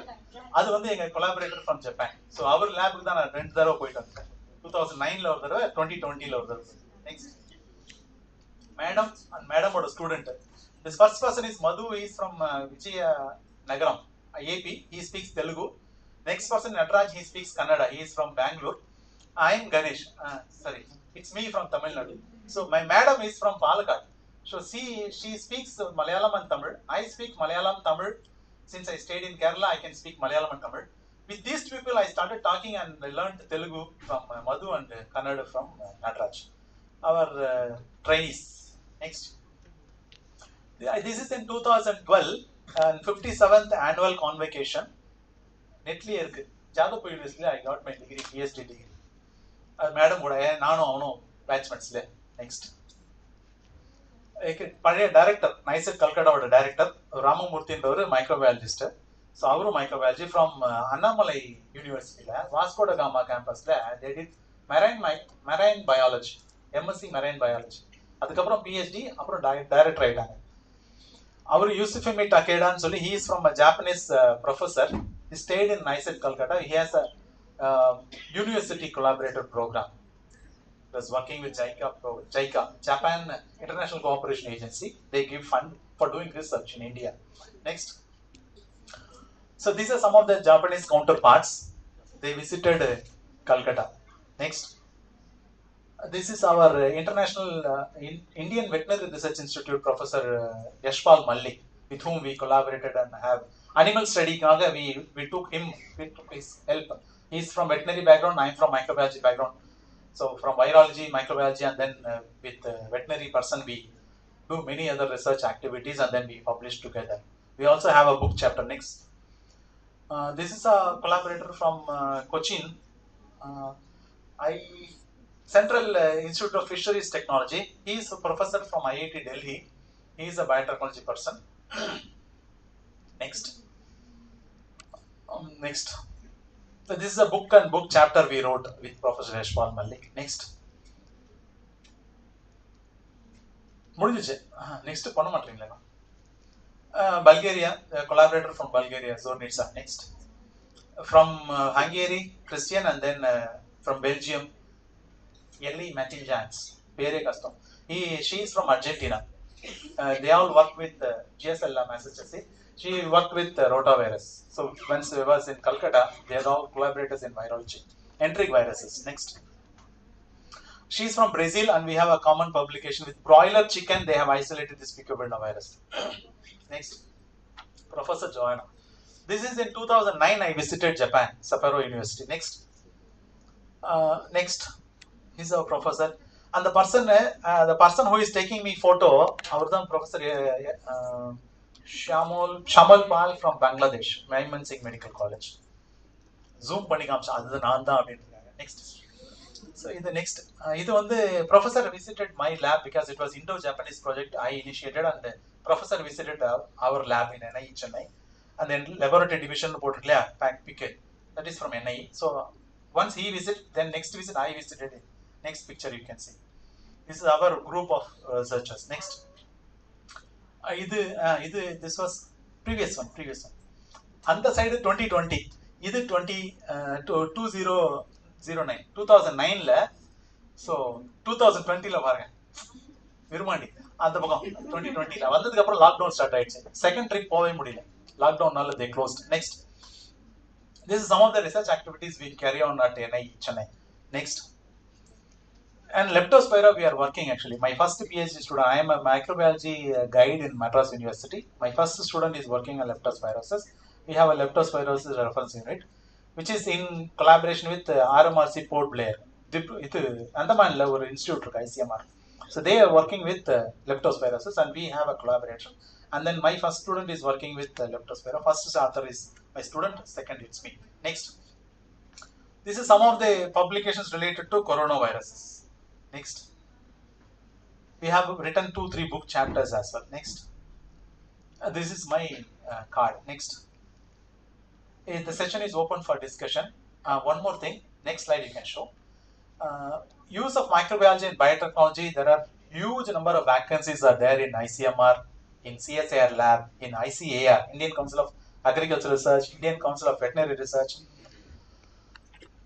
அது வந்து எங்க collaborator from Japan. So அவர் லேபுக்கு தான் நான் 2 தடவை போயிட்டு வந்தேன். 2009ல ஒரு தடவை, 2020ல ஒரு தடவை. நெக்ஸ்ட் மேடம் அண்ட் மேடமோட student. This first person is Madhu, is from Vizianagaram, AP. He speaks Telugu. Next person Nataraj, he speaks Kannada. He is from Bangalore. I am Ganesh. Sorry, it's me from Tamil Nadu. So my madam is from Palakkad. So she speaks Malayalam and Tamil. I speak Malayalam, Tamil. Since I stayed in Kerala, I can speak Malayalam and Tamil. With these people, I started talking and I learned Telugu from Madhu and Kannada from Nataraj. Our trainees. Next. This is in 2012 and 57th annual convocation. Netly irukku. Jadavpur University, I got my degree, PhD degree. Madam கூட நானும் அவனும் பேட்ச்மெண்ட்ஸ்ல. Next. பழைய director, NICED கல்கட்டாவோட director ராமமூர்த்தின்றவர் microbiologist. So அவரும் microbiology from Annamalai யூனிவர்சிட்டியில் Vasco da Gama கேம்பஸில் they did marine biology, MSc marine biology. அதுக்கப்புறம் PhD, அப்புறம் டைரக்டர் ஆயிட்டாங்க. அவர் யூசுஃபெமி டகேடான்னு சொல்லி, he is from a Japanese professor. He stayed in NICET Calcutta. He has a university collaborator program. He was working with JICA, Japan International Cooperation Agency. They give fund for doing research in India. Next. So these are some of the Japanese counterparts. They visited Calcutta. Next. This is our international Indian Veterinary Research Institute Professor Yashpal Mallik, with whom we collaborated and have animal study. We took his help. He is from veterinary background, I am from microbiology background. So from virology, microbiology, and then with veterinary person we do many other research activities and then we publish together. We also have a book chapter. Next. This is a collaborator from Cochin. Central Institute of Fisheries Technology. He is a professor from IIT Delhi. He is a biotechnology person. Next. Next. So this is a book and book chapter we wrote with Professor Yashpal Mallik. Next. முடிஞ்சிச்சு. Next பண்ண மாட்டீங்களா? Bulgaria, collaborator from Bulgaria, Zornitsa. Next. From Hungary, Christian, and then from Belgium, Ellie Matinjans. Very custom. She is from Argentina. They all work with GSL Massachusetts. She worked with rotavirus. So once I was in Calcutta, they are all collaborators in virology. Enteric viruses. Next. She is from Brazil and we have a common publication with broiler chicken. They have isolated this picobarnvirus. Next. Professor Joanna. This is in 2009 I visited Japan, Sapporo University. Next. Next. He's our professor. And the person who is taking me photo, our Professor Shamal Pal from Bangladesh, Maiman Singh Medical College. Zoom பண்ணி காமிச்சா அது நான் தான் அப்படின்றாங்க. Next. So in the next, இது வந்து professor visited my lab because it was Indo-Japanese project I initiated and the professor visited our lab in NIE Chennai. And then laboratory division போட்டுருக்கலையா PIK, that is from NIE. So once he visited, then next visit I visited it. Next picture you can see. This is our group of researchers. Next. This was previous one. அந்த side 2020, இது 2009ல. So 2020ல பாருங்க விரும்பாண்டி அந்த பக்கம் 2020ல வந்ததுக்கு அப்புறம் lockdown start ஆயிடுச்சு. Second trip போகவே முடியல, லாக்டவுன்னால they closed. Next. This is some of the research activities we carry on at NIE Chennai. Next. And leptospira we are working actually. My first PhD student, I am a microbiology guide in Madras University. My first student is working on leptospirosis. We have a leptospirosis reference unit, which is in collaboration with RMRC Port Blair. இது அந்தமான்ல ஒரு institute இருக்கு ICMR. So they are working with leptospirosis and we have a collaboration. And then my first student is working with leptospira. First author is my student, second it's me. Next. This is some of the publications related to coronaviruses. Next. We have written 2-3 book chapters as well. Next. This is my card. Next. The session is open for discussion. One more thing. Next slide you can show. Use of microbiology and biotechnology. There are huge number of vacancies are there in ICMR, in CSIR lab, in ICAR, Indian Council of Agricultural Research, Indian Council of Veterinary Research.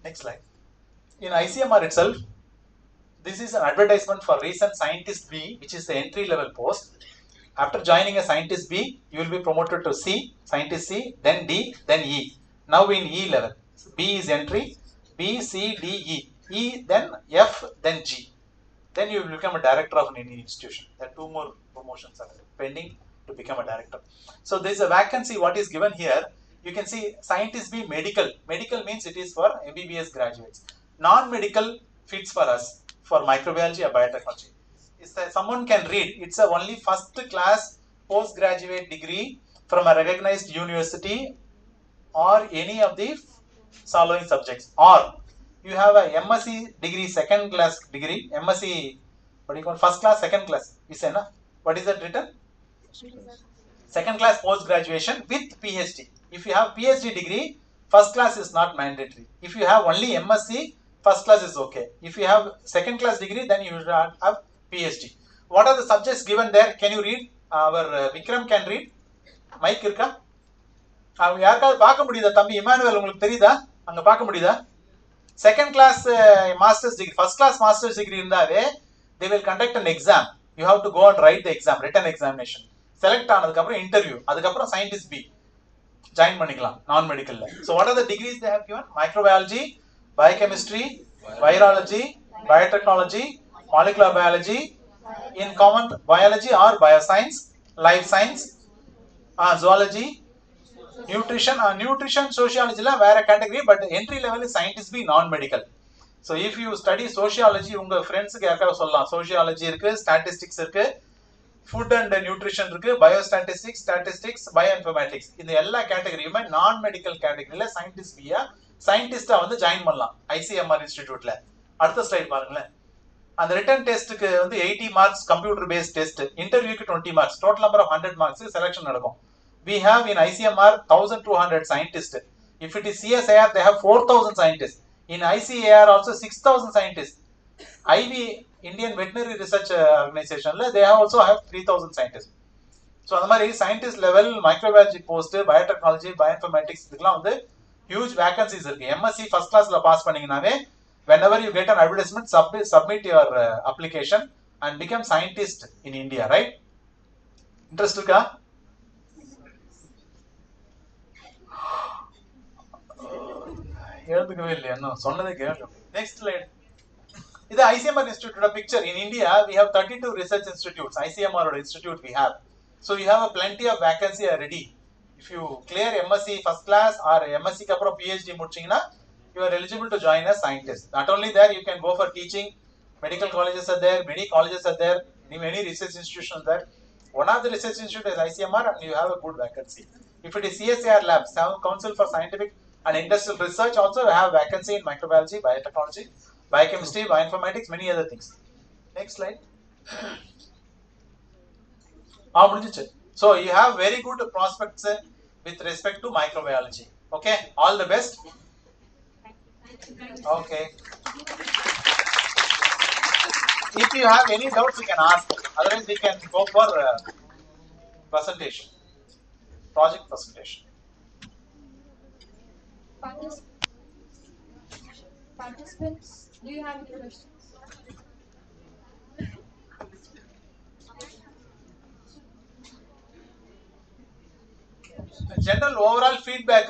Next slide. In ICMR itself, this is an advertisement for recent Scientist B, which is the entry level post. After joining a Scientist B, you will be promoted to C, Scientist C, then D, then E. Now in E level, B is entry, B, C, D, E. E, then F, then G. Then you will become a director of any institution. There are 2 more promotions are pending to become a director. So there is a vacancy. What is given here? You can see Scientist B medical. Medical means it is for MBBS graduates. Non-medical fits for us for microbiology or biotechnology. Is that someone can read? It's a only first class postgraduate degree from a recognized university or any of the following subjects. Or you have a MSc degree, second class degree, MSc, what do you call, first class, second class. Is enough. What is that written? Second class post graduation with PhD. If you have PhD degree, first class is not mandatory. If you have only MSc, first class is okay. If you have second class degree, then you should have PhD. What are the subjects given there? Can you read? Our Vikram can read. Mike irka? அவங்க யாருக்காவது பார்க்க முடியுதா? தம்பி Emmanuel உங்களுக்கு தெரியுதா? அங்க பார்க்க முடியுதா? Second class masters degree, first class masters degree இருந்தாவே they will conduct an exam. You have to go and write the exam, written examination. Select ஆனதுக்கு அப்புறம் இன்டர்வியூ, அதுக்கப்புறம் சயின்டிஸ்ட் பி ஜாயின் பண்ணிக்கலாம் நான் மெடிக்கல்ல. So what are the degrees they have given? Microbiology, biochemistry, virology, biotechnology, molecular biology, in common biology or bioscience, life science, zoology, nutrition, nutrition sociology la வேற category, but entry level is scientist B non-medical. So if you study sociology, உங்க ஃப்ரெண்ட்ஸ்க்கு யாருக்காவது சொல்லலாம், sociology இருக்கு, statistics இருக்கு, food and nutrition இருக்கு, biostatistics, statistics, bioinformatics, இந்த எல்லா கேட்டகரியுமே non-medical categoryல scientist B சயின்டிஸ்டா வந்து ஜாயின் பண்ணலாம் ICMR இன்ஸ்டிடியூட்ல. அடுத்த ஸ்லைட் பாருங்களேன். அந்த ரிட்டன் டெஸ்ட்டுக்கு வந்து 80 மார்க்ஸ் கம்ப்யூட்டர் பேஸ்ட் டெஸ்ட், இன்டர்வியூக்கு 20 marks, total number of 100 marks selection நடக்கும். We have in ICMR 1200 scientists. If it is CSIR, they have 4000 scientists. In ICAR also 6000 scientists. IV, Indian Veterinary Research Organization, they also have 3000 scientists. So அந்த மாதிரி scientist level microbiology post, biotechnology, bioinformatics இதுக்கெல்லாம் வந்து huge vacancies இருக்கு. MSc first கிளாஸ்ல pass பண்ணீங்கன்னாவே whenever you get an advertisement, submit your application and become scientist in India, right? Interest இருக்கா? எழுதுக்கவே இல்லையா? இன்னும் சொன்னதே கேளு. Next slide. இது ICMR institute picture. In India we have 32 research institutes. ICMR institute we have. So you have a plenty of vacancy ready. If you clear MSc first class or MSc க்கு அப்புறம் PhD முடிச்சீங்கன்னா you are eligible to join as scientist. Not only that, you can go for teaching. Medical colleges are there, many colleges are there, many research institutions are there. One of the research institutes is ICMR and you have a good vacancy. If it is CSIR labs, Council for Scientific and Industrial Research also have vacancy in microbiology, biotechnology, biochemistry, bioinformatics, many other things. Next slide. So you have very good prospects with respect to microbiology. Okay, all the best. Okay. If you have any doubts, you can ask. Otherwise, we can go for presentation, project presentation. Participants, do you have any questions? General overall feedback.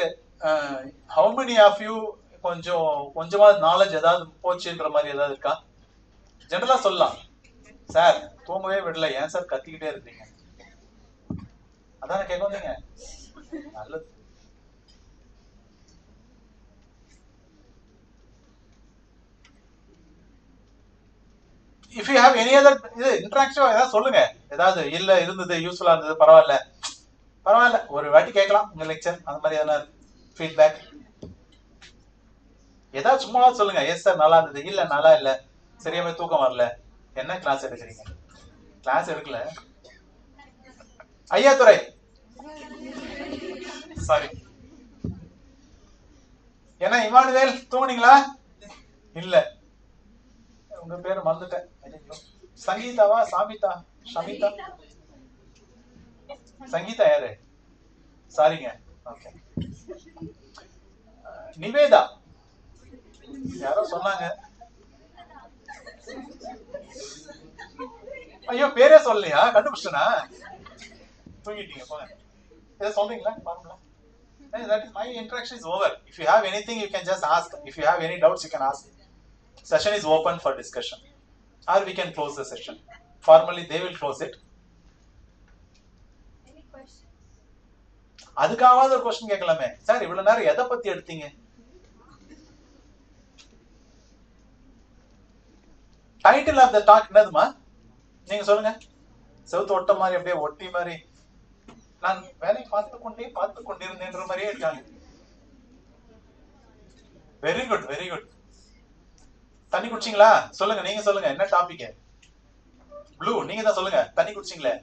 how many of you கொஞ்சமா knowledge ஏதாவது போச்சுன்ற மாதிரி ஏதாவது இருக்கா? ஜெனரலா சொல்லலாம். Sir தூங்கவே விடல, ஏன் சார் கத்திக்கிட்டே இருக்கீங்க? அதான கேட்க வந்தீங்க. நல்லது. If you have any other இது இன்டராக்டிவ் ஏதாவது சொல்லுங்க. ஏதாவது இல்ல இருந்தது யூஸ்ஃபுல்லா இருந்தது பரவாயில்ல ஒரு வாட்டி கேட்கலாம் உங்க லெக்சர், அந்த மாதிரி எதனா ஃபீட்பேக் ஏதாவது சும்மா சொல்லுங்க. எஸ் சார் நல்லா இருந்தது, இல்ல நல்லா இல்ல, சரியாவே தூக்கம் வரல. என்ன கிளாஸ் எடுக்கிறீங்க? கிளாஸ் எடுக்கல. ஐயா துரை, சாரி, என்ன இமானுவேல் தூங்குனீங்களா? இல்ல, உங்க பேரை மறந்துட்டேன். சங்கீதாவா? சாமிதா? ஷமிதா? சங்கீதா யாரு? சாரிங்க. ஓகே. நிவேதா யாரோ சொன்னாங்க. ஐயோ பேரே சொல்லலையா? கண்டுபிடிச்சனா? தூங்கிட்டீங்க போங்க. ஏதோ சொல்றீங்களா? பாருங்களா. That is my interaction is over. If you have anything, you can just ask. If you have any doubts, you can ask. Session is open for discussion, or we can close the session. Formally, they will close it. Any questions? அதுக்காவது ஒரு question கேட்கலாமே. Sir இவ்வளவு நேரம் எதை பத்தி எடுத்தீங்க? Title of the talk என்னதுமா? நீங்க சொல்லுங்க. செவுத்து ஒட்ட மாதிரி அப்படியே ஒட்டி மாதிரி நான் வேலை பார்த்து கொண்டிருந்தேன்ற மாதிரியே இருக்காங்க. Very good very good. தண்ணி குடிச்சிங்களா? சொல்லுங்க, நீங்க சொல்லுங்க என்ன டாபிக்? ப்ளூ நீங்க தான் சொல்லுங்க. தண்ணி குடிச்சிங்களே?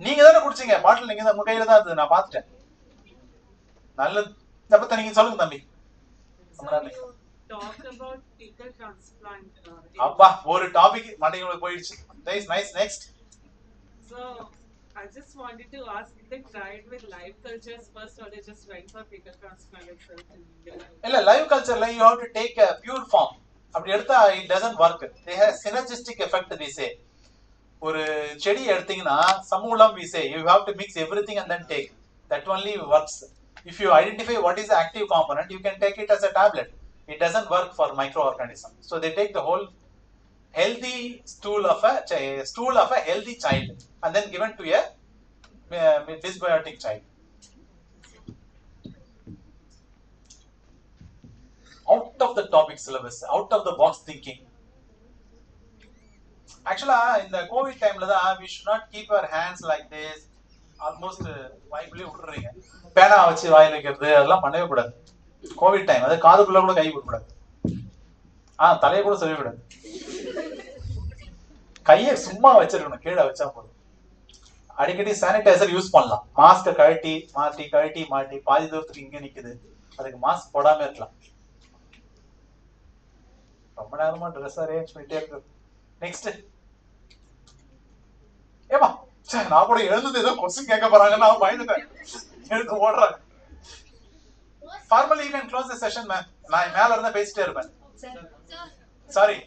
நீங்க தானே குடிச்சீங்க, பாட்டில் நீங்க தான், உங்க கையில தான் இருந்தது, நான் பார்த்துட்டேன். நல்லது. அப்ப நீங்க சொல்லுங்க தம்பி. அப்பா ஒரு டாபிக் மண்டைக்கு போயிடுச்சு. Nice. Next. So I just wanted to ask if they tried with live cultures first or they just went for fecal transplant itself in India? இல்ல live கல்ச்சர்ல you have to take a pure form. அப்படி எடுத்தா it doesn't work. They have synergistic effect we say. ஒரு செடி எடுத்தீங்கன்னா சமூலம் we say you have to mix everything and then take. That only works. If you identify what is the active component, you can take it as a tablet. It doesn't work for microorganism. So they take the whole healthy stool of a healthy child and then given to a dysbiotic child. Out of the topic syllabus, out of the box thinking. Actually, in the COVID time, we should not keep our hands like this. Almost வாய்க்குள்ளே விட்டுறீங்க. பேனா வச்சு வாயில் வைக்கிறது அதெல்லாம் பண்ணவே கூடாது. Covid time, அது காதுக்குள்ள கூட கை விடக்கூடாது. தலையை கூட சொல்லக்கூடாது. கையை சும்மா வச்சிருக்கணும், கீழே வச்சா போதும். அடிக்கடி சானிடைசர் யூஸ் பண்ணலாம். மாஸ்க கழட்டி மாட்டி பாதி தூரத்துக்கு இங்க நிக்குது, அதுக்கு மாஸ்க் போடாம இருக்கலாம். ரொம்ப நேரமா ட்ரெஸ் அரேஞ்ச் பண்ணிட்டே இருக்கு. நெக்ஸ்ட். ஏமா நான் கூட எழுந்தது ஏதோ கொஸ்டின் கேட்க போறாங்க, நான் பயந்துட்டேன். எழுந்து ஓடுறாங்க. Formally you can close the session ma'am. நான் மேல இருந்தா பேசிட்டே இருப்பேன். சாரி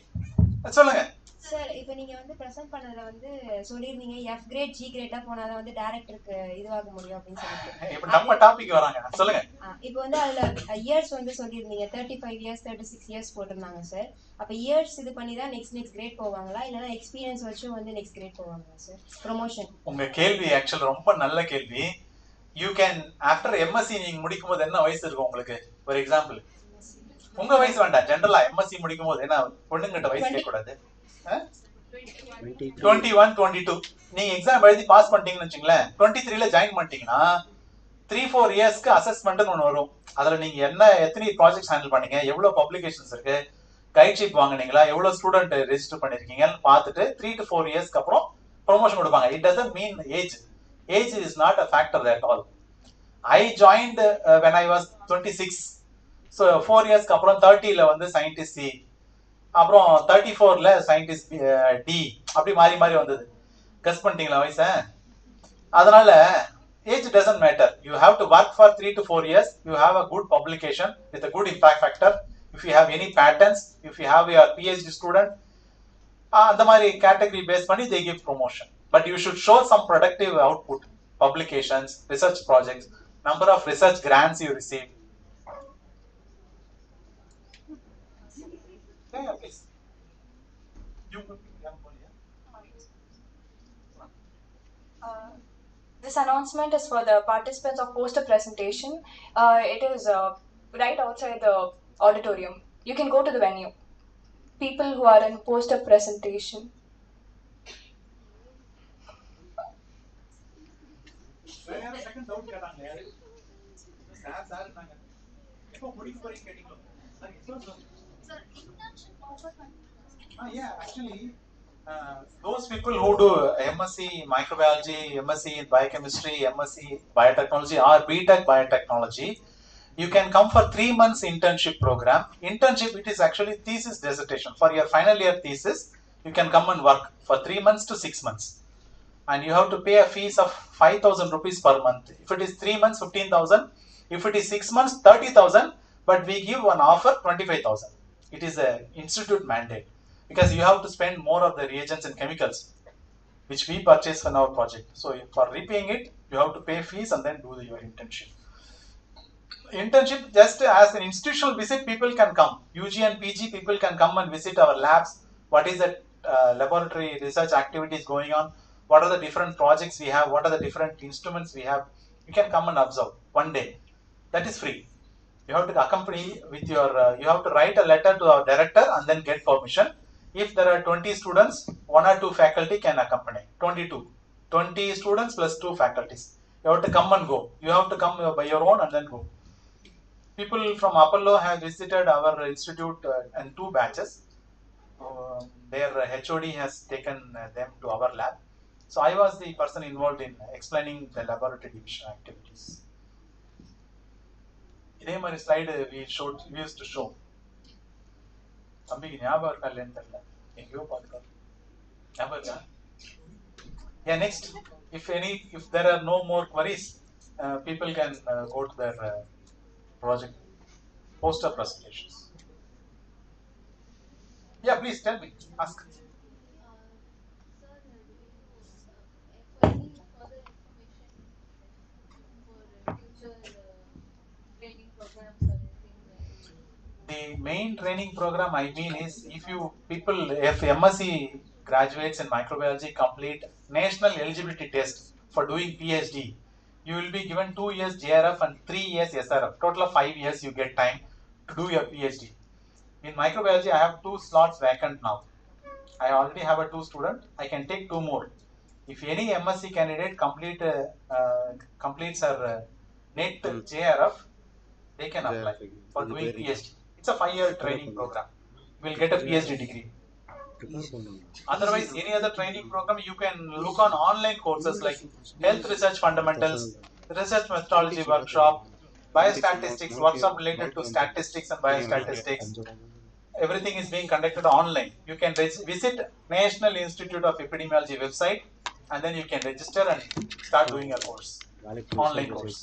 சொல்லுங்க சார். இப்போ நீங்க வந்து பிரசன்ட் பண்ணதுல வந்து சொல்லிருந்தீங்க எஃப் கிரேட் ஜி கிரேட்டா போனாதான் வந்து டைரக்டருக்கு இதுவாக முடியும் அப்படின்னு சொல்லிட்டு. இப்போ நம்ம டாபிக் வராங்க, சொல்லுங்க. இப்போ வந்து அதுல இயர்ஸ் வந்து சொல்லிருந்தீங்க 35 இயர்ஸ் 36 இயர்ஸ் போட்டிருந்தாங்க சார். அப்ப இயர்ஸ் இது பண்ணி தான் நெக்ஸ்ட் கிரேட் போவாங்களா, இல்லனா எக்ஸ்பீரியன்ஸ் வச்சு வந்து நெக்ஸ்ட் கிரேட் போவாங்களா சார்? ப்ரமோஷன். உங்க கேள்வி ஆக்சுவல் ரொம்ப நல்ல கேள்வி. யூ கேன் ஆஃப்டர் எம்எஸ்சி நீங்க முடிக்கும் போது என்ன வயசு இருக்கும் உங்களுக்கு? ஒரு எக்ஸாம்பிள், உங்க வயசு வேண்டாம், ஜெனரலா எம்எஸ்சி முடிக்கும் போது என்ன பொண்ணுங்கிட்ட வயசு கேட்க கூடாது. 21 22 நீங்க எக்ஸாம் எழுதி பாஸ் பண்ணிட்டீங்கன்னு வச்சுங்களேன். 23ல ஜாயின் பண்ணிட்டீங்கன்னா 3-4 இயர்ஸ்க்கு அசஸ்மெண்ட்னு ஒன்று வரும். அதுல நீங்க எத்தனை ப்ராஜெக்ட்ஸ் ஹேண்டில் பண்ணீங்க, எவ்வளவு பப்ளிகேஷன்ஸ் இருக்கு, கைட் ஷீட் வாங்கினீங்களா, எவ்வளவு ஸ்டூடெண்ட் ரெஜிஸ்டர் பண்ணிருக்கீங்கன்னு பார்த்துட்டு 3 to 4 இயர்ஸ்க்கு அப்புறம் ப்ரொமோஷன் கொடுப்பாங்க. It doesn't mean age. Age is not a factor at all. I joined when I was 26. So 4 இயர்ஸ்க்கு அப்புறம் 30ல வந்து சயின்டிஸ்ட் சி, அப்புறம் 34ல சயின்டிஸ்ட் டி, அப்படி மாறி மாறி வந்தது. கஸ் பண்ணிட்டீங்களா வயசை? அதனால age doesn't matter. You have to work for 3 to 4 years. You have a good publication with a good impact factor. If you have any patterns, if you have your PhD student, அந்த மாதிரி category base பண்ணி they give promotion. But you should show some productive output, publications, research projects. Number of research grants you received. Yeah, please. This announcement is for the participants of poster presentation. It is right outside the auditorium. You can go to the venue. People who are in poster presentation. Yeah, actually, those people who do MSc microbiology, MSc in biochemistry, MSc biotechnology, or BTech biotechnology, you can come for 3 months internship program. Internship, it is actually thesis dissertation. For your final year thesis, you can come and work for 3 months to 6 months. And you have to pay a fees of 5,000 rupees per month. If it is 3 months, 15,000. If it is 6 months, 30,000. But we give one offer 25,000. It is a institute mandate because you have to spend more of the reagents and chemicals which we purchase for our project. So for repaying it, you have to pay fees and then do your internship. Internship, just as an institutional visit, people can come. UG and PG people can come and visit our labs. What is the laboratory research activities going on? What are the different projects we have? What are the different instruments we have? You can come and observe one day. That is free. You have to accompany with your, you have to write a letter to our director and then get permission. If there are 20 students, 1 or 2 faculty can accompany. 22. 20 students plus 2 faculties. You have to come and go. You have to come by your own and then go. People from Apollo have visited our institute in 2 batches. Their HOD has taken them to our lab. So I was the person involved in explaining the laboratory division activities. இதே மாதிரி slide we used to show. தம்பிக்கு ஞாபகம் இருக்கா இல்லைன்னு தெரியல, எங்கேயோ பார்த்துக்கோ. ஞாபகம் இருக்கா? Yeah, next. If there are no more queries, people can go to their project poster presentations. Yeah, please tell me. Ask. The main training program I mean is if MSc graduates in microbiology complete national eligibility test for doing PhD, you will be given 2 years JRF and 3 years SRF. Total of 5 years you get time to do your PhD. In microbiology, I have 2 slots vacant now. I already have a 2 student. I can take 2 more. If any MSc candidate completes her NET JRF, they can apply for doing PhD. It's a 5-year training program. You will get a PhD degree. Otherwise, any other training program, you can look on online courses like Health Research Fundamentals, Research Methodology Workshop, Biostatistics, workshop related to statistics and biostatistics. Everything is being conducted online. You can visit National Institute of Epidemiology website and then you can register and start doing a course, online course.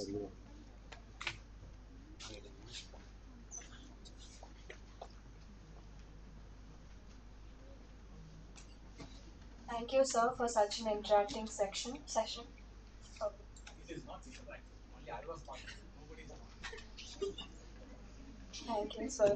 Thank you, sir, for such an interacting session. Okay. It is not interactive. Only I was talking. Nobody is talking. Thank you, sir.